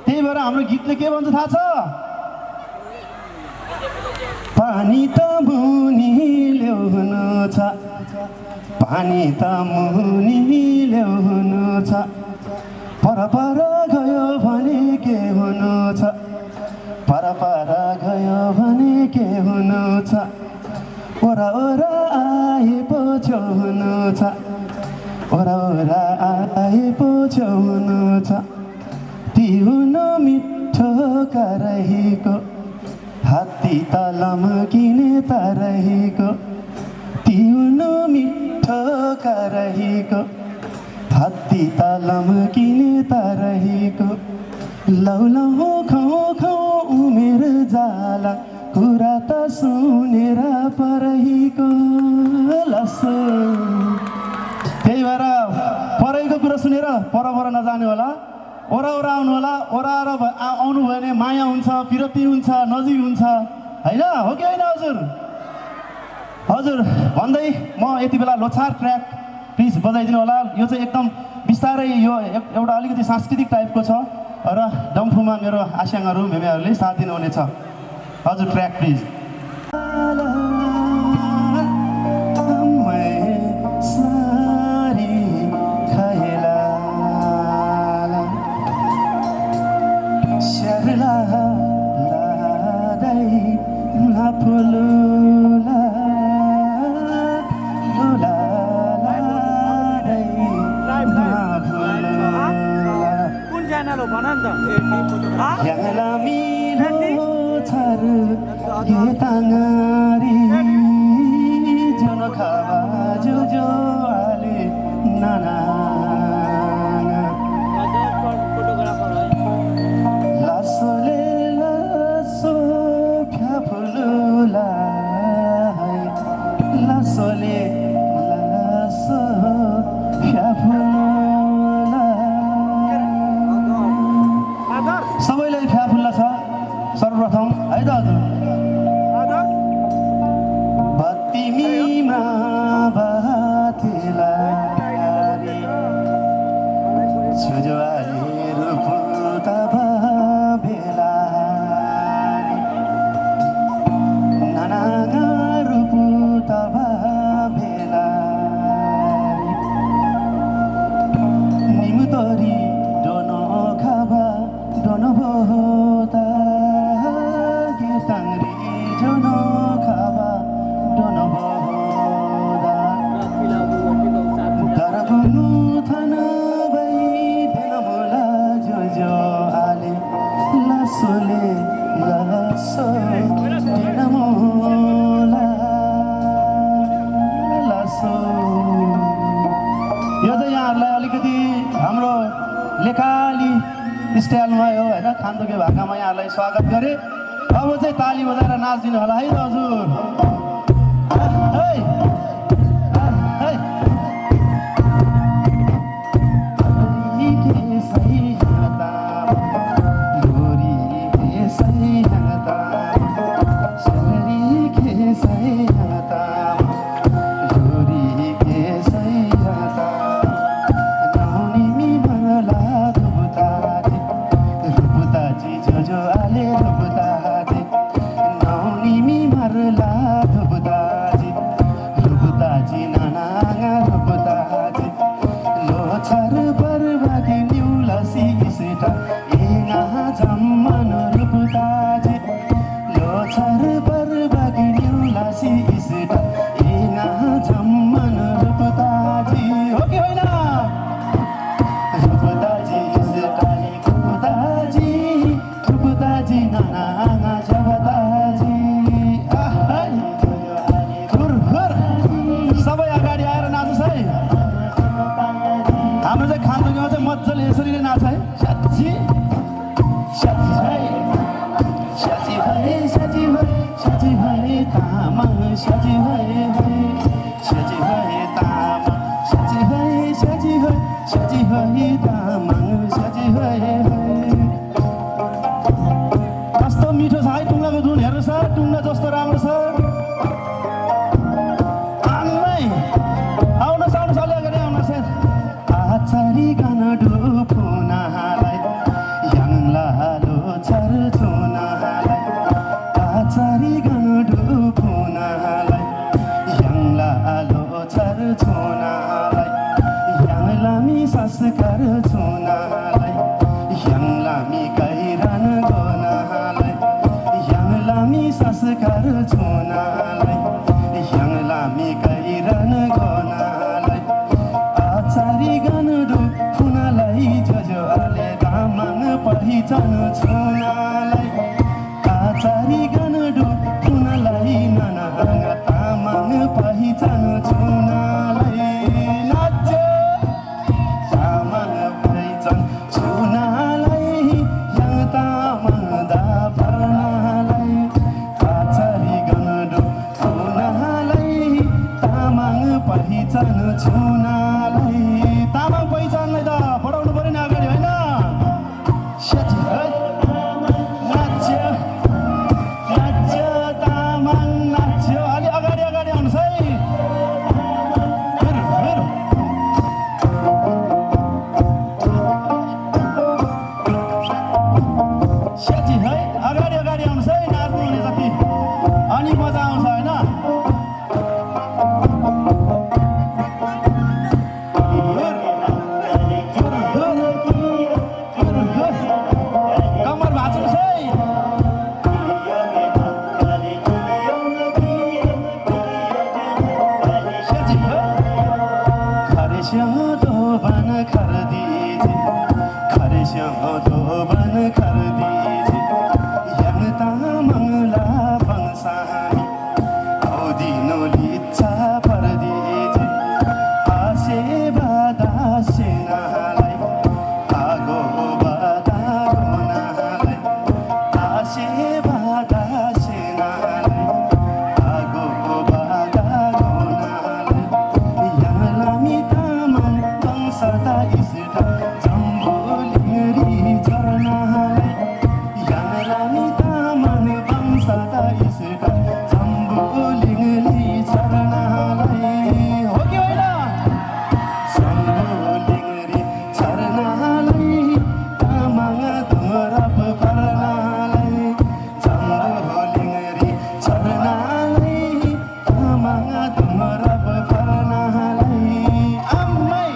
त्यही भएर हाम्रो गीतले के भन्छ थाहा छ? पानी त मुनि ल्याउनु छ, पानी त मुनि ल्याउनु छ, परपर गयो भने के हुनु छ, परपर गयो भने के हुनु छ, ओरा ओरा आए पो छो हुनु छ, ओरा ओरा आए पो छो हुनु छ, पिउनु मिठो करहीको, हात्ती तलम किने तरहीको, पिउनु मिठो करहीको, हात्ती तलम किने तरहीको, लौ लौ खाउ खाउ उमेर जाला, कुरा त सुनेर परहीको लसो। त्यही भएर परहीको कुरा सुनेर परपर नजानु होला, ओरा ओरा आउनु होला। ओरा आउनु भयो भने माया हुन्छ, पिरती हुन्छ, नजिक हुन्छ होइन, हो कि होइन हजुर? हजुर भन्दै म यति बेला लोछार ट्र्याक प्लिज बजाइदिनु होला। यो चाहिँ एकदम बिस्तारै, यो एउटा अलिकति सांस्कृतिक टाइपको छ र डम्फुमा मेरो आस्याङहरू मेमेहरूले साथ दिनुहुनेछ। हजुर ट्र्याक प्लिज। सबैलाई फ्याफुल्ला छ सर्वप्रथम है त हजुर। बत्तीमा बातिला छुजवाली रूप तब बेला नाना रूप तब बेला निमुतरी दोनो खाबा दोनो बोता गिटांगरी दोनो खाबा दोनो बोदा दरबनु थाना बाई बेनमुला जो जो आले लसोले लसो बेनमुला लसो। यो चाहिँ यहाँहरूलाई अलिकति हाम्रो लेखाली स्टाइलमा हो होइन, खान्दुके भाकामा यहाँहरूलाई स्वागत गरे। अब चाहिँ ताली बजाएर नाचिदिनु होला है त हजुर। लोछर बरबागी न्युलासी इसेटा एङा जम्मन रूपताजी लोछर बरबागी न्युलासी इसेटा एङा जम्मन रूपताजी हो कि होइन रूपताजी इसेटा रूपताजी नाना जबताजी सबै अगाडि आएर नाच्छ है हाम्रो चाहिँ खानदुङ्गमा चाहिँ मजाले यसरी नै नाच्छ है साँच्ची तामाङ साँच्ची भए तामाङ साँच्ची भए कस्तो मिठो छ है टुङ्गाको धुन हेर्नु सर टुङ्गा जस्तो राम्रो छ आउनुहोस् अलि अगाडि आउनुहोस् आचारी गान डुफुनालाई याङलालो छर छुनालाई आचारी गान डुफुनालाई याङलालो छर छुनालाई याङलामी संस्कार छुनालाई याङलामी कैरान गोनालाई याङलामी संस्कार छुनालाई याङलामी कैरान गोनालाई आचारी गान डुफुनालाई जोजोले तामाङ पहिचान छुनालाई आचारी गान डुफुनालाई नाना तामाङ पहिचान छुनालाई नाच्यो तामाङ पहिचान छुनालाई याङ तामाङ दा पर्नालाई आचारी गान डुफुनालाई तामाङ पहिचान छुनालाई तामाङ पहिचानलाई त बढाउनु पऱ्यो नि अगाडि होइन साँच्ची है नाच्यो तामाङ नाच्यो अलि अगाडि आउनुहोस् है साँच्ची है अगाडि आउनुहोस् है नाच्नु हुने जति अनि मजा आउँछ होइन कम्मर भाँच्नुहोस् है साँच्ची है खरेस्याङ दोबान खर दिजे खरेस्याङ दोबान खर दिजे याङ तामाङला बङ्सामी आउदिनो लिच्छा पर दिजे आसे बादा सेनालाई आगो बादा गोनालाई आसे बादा सेनालाई आगो बादा गोनालाई याङलामी तामाङ वंशता इस्टा जम्बोलिङ्गरी झरनालाई याङलामी तामाङ वंशता इस्टा जम्बोलिङ्गरी झरनालाई हो कि होइन जम्बोलिङ्गरी झरनालाई तामाङ धुमरप पर्नालाई जम्बोलिङ्गरी झरनालाई तामाङ धुमरप पर्नालाई आम्मै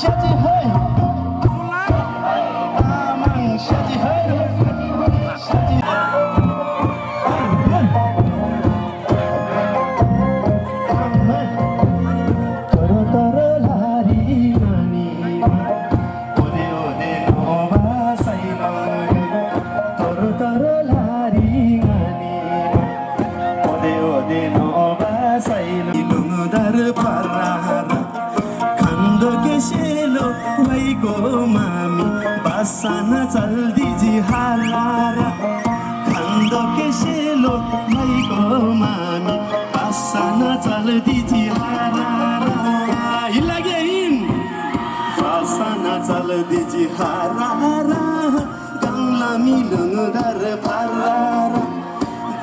साँच्ची है तामाङ साँच्ची है साँच्ची तर लारी नानी ओदे ओदे नोबा सैलो तर लारी नानी ओदे ओदे नोबा सैलो लुङदर परार खन्दो के सेलो वैको मामी बासान चल्दिजी हालारा खन्दो के सेलो वैको मामी बासान चल्दिजी हालारा हिलागे हिम बासान चल्दिजी हालारा गङ्लामी लुङदर परार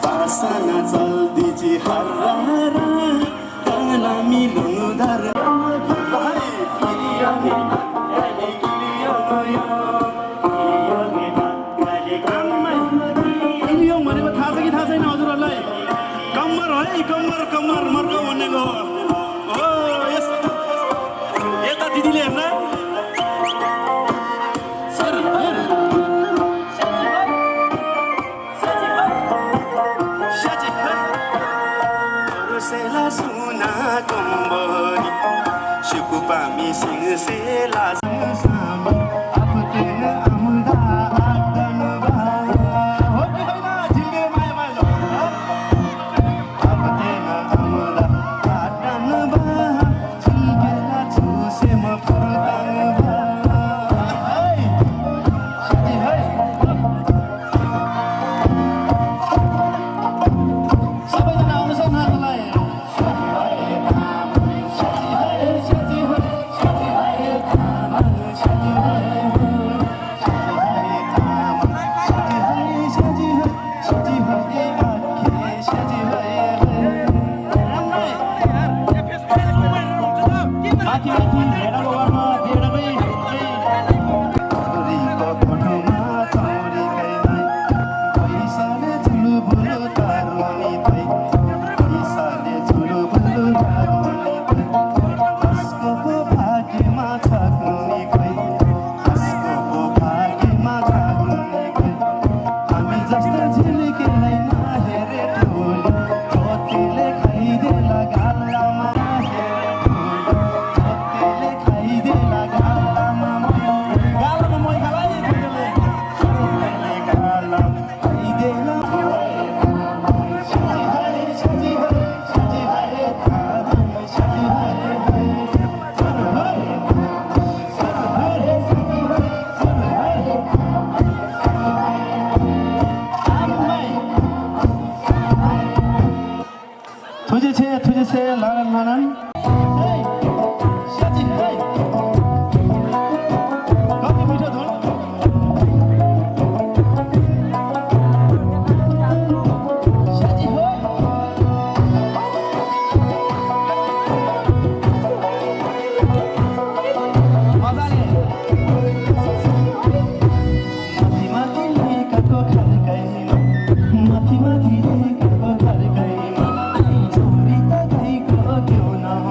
बासान चल्दिजी हालारा गङ्लामी लुङदर भनेको थाहा छ कि थाहा छैन हजुरहरूलाई कम्मर है कम्मर मर्को भनेको हो यता दिदीले हेर्न Sela suna kombori Syukur pami sing sela sama Apa kena amda adan ba Hoki hoina jilge mai mai lo Apa kena amda adan ba Jilge la chuse ma purdan ba Hey Shaji hey सबैजना आउनुहोस् है नाच्नलाई तुझे लालन लालन hey Shaji hey कति मिठो धुन Shaji hey मजाले माथि माथि लेखको खर्काइमा माथि माथि लेखको खर्काइमा छोरी त गाईको क्यों न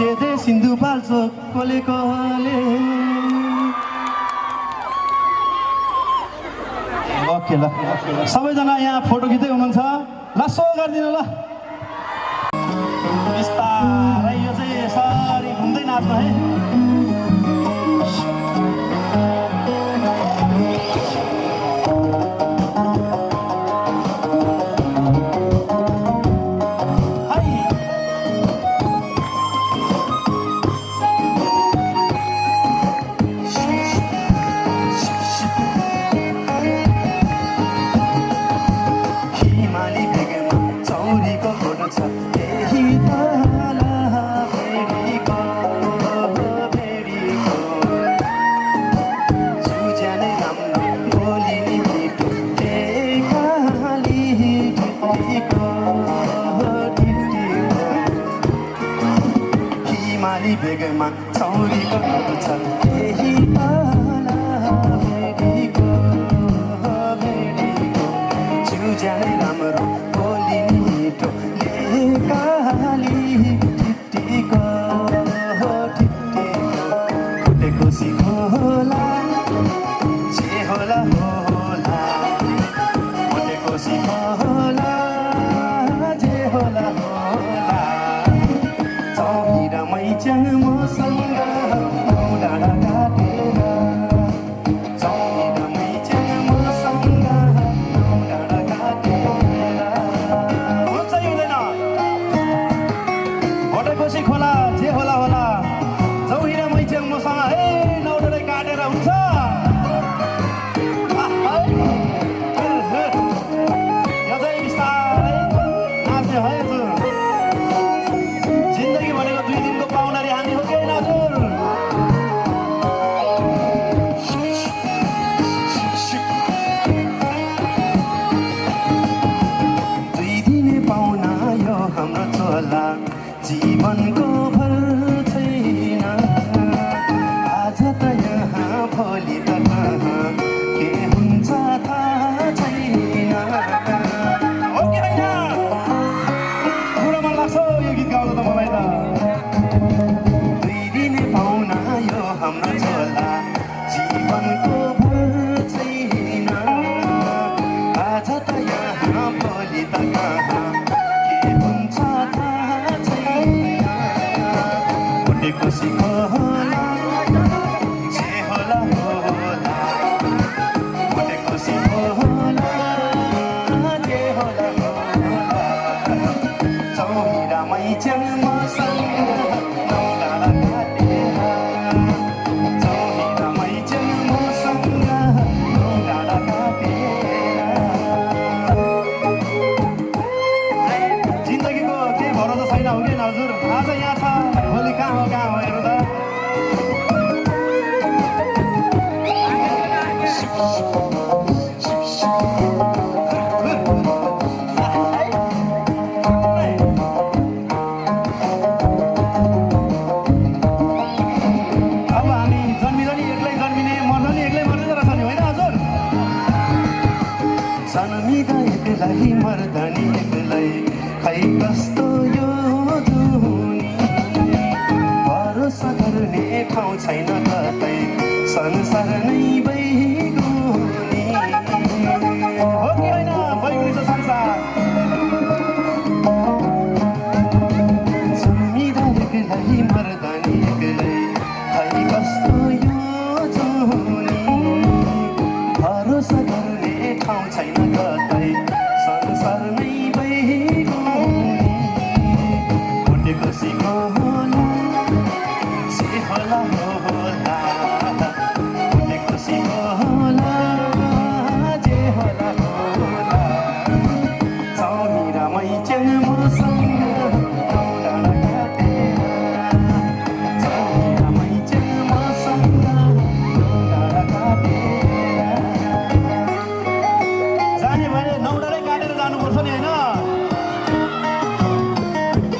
सेधे सिन्धुपाल्चोक कोले कोले ओके ल सबैजना यहाँ फोटो खिच्दै हुनुहुन्छ ल सो गरिदिनु ल बिस्तारै यो चाहिँ यसरी घुम्दै नाच्नु है बेगमा चौरीको फोटो छ यही पाला भेडीको चिउज्यानै राम्रो बोली मिठो लेकाली टिप्टीको फुटेको सिखोला जे होला होला फुटेको सिखोला जे होला होला मैच्याङ मसँग डाँडा काटेर चौर मैच्याङ मसँग डाँडा काटेर हुन्छ हुँदैन भटेकोसी खोला जे होला होला चौर मैच्याङ मसँग है नौडरै काटेर हुन्छ यो चाहिँ बिस्तारै नाच्ने है जिन्दगी भनेको 2 दिनको पाहुनारी हामी हो कि हजुर दुई दिने पाहुना यो हाम्रो चोला जीवनको भर छैन आज त यहाँ भोलि त कहाँ के हुन्छ थाहा छैन हो कि होइन पुरा मन लाग्छ यो गीत गाउँदा त मलाई त हाम्रो झोला जीवनको भर छैन आज त यहाँ भोलि त कहाँ के हुन्छ थाहा छैन फुटेको सिखोला जे होला होला फुटेको सिखोला जे होला होला चौहिरा मैच्याङ मसँग हजुर आज यहाँ छ भोलि कहाँ हो हेर्नु त अब हामी जन्मिँदा नि एक्लै जन्मिने मर्दा नि एक्लै मर्दै रहेछ नि होइन हजुर जन्मिँदा एक्लै मर्दा नि एक्लै खै कस्तो यो भरोसा गर्ने ठाउँ छैन कतै संसार नै बैगुनी हो कि होइन बैगुनी छ संसार जन्मिँदा एक्लै मर्दा नि एक्लै खै कस्तो यो जुनी भरोसा गर्ने ठाउँ छैन कतै संसार नै बैगुनी फुटेको सिखोला जे होला होला फुटेको सिखोला जे होला होला चौहिरा मैच्याङ मसँग डाँडा काटेर चौहिरा मैच्याङ मसँग डाँडा काटेर जाने भने नौडरै काटेर जानुपर्छ नि होइन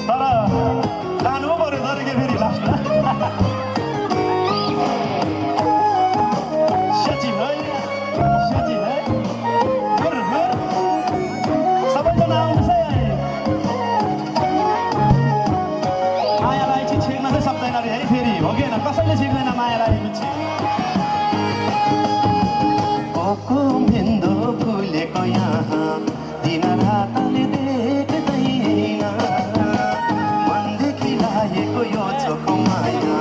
तर लानु पो पर्यो तर के फेरि लास्टमा सचिव है सबैजना आउनुहोस् है मायालाई चाहिँ छेक्न चाहिँ कसैले छिर्दैन माया लागेपछि ओको मेन्दो फुलेको यहाँ दिन रातले देख्दैन मनदेखि लागेको यो चोखो माया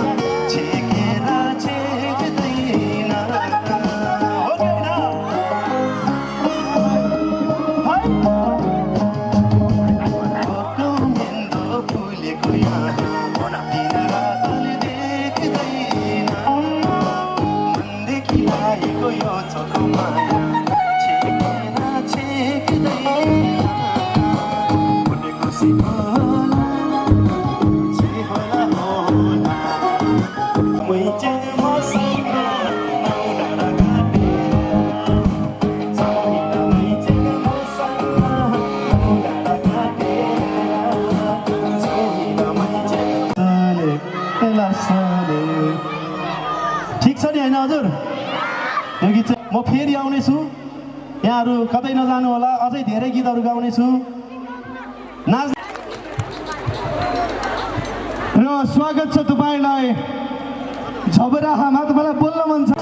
छेकेर छेक्दैन हो कि होइन? ओको मेन्दो फुलेको यहाँ दिन रातले देख्दैन मनदेखि लागेको यो चोखो माया छेकेर छेक्दैन फुलेको सिकोला जे होला होला मै चाहिँ मसँग नौ डाँडा काटेर छैन मै चाहिँ मसँग नौ डाँडा काटेर छैन मै चाहिँ ठिक छ नि होइन हजुर यो गीत चाहिँ म फेरि आउनेछु यहाँहरू कतै नजानु होला अझै धेरै गीतहरू गाउनेछु नाच र स्वागत छ तपाईँलाई झबराहामा तपाईँलाई बोल्न मन छ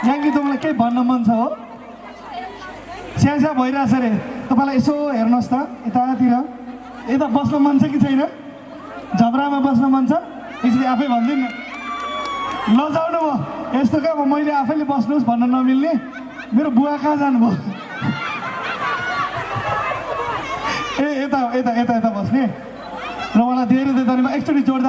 याङ्की तपाईँलाई केही भन्न मन छ हो स्यासा भइरहेछ अरे तपाईँलाई यसो हेर्नुहोस् त यतातिर यता बस्न मन छ कि छैन झब्रामा बस्न मन छ यसरी आफै भनिदिनु न लजाउनु भयो यस्तो क्या मैले आफैले बस्नुहोस् भन्न नमिल्ने मेरो बुवा कहाँ जानुभयो ए यता यता यता यता बस्ने र उहाँलाई धेरै धेरै धन्यवाद एकचोटि जोरदार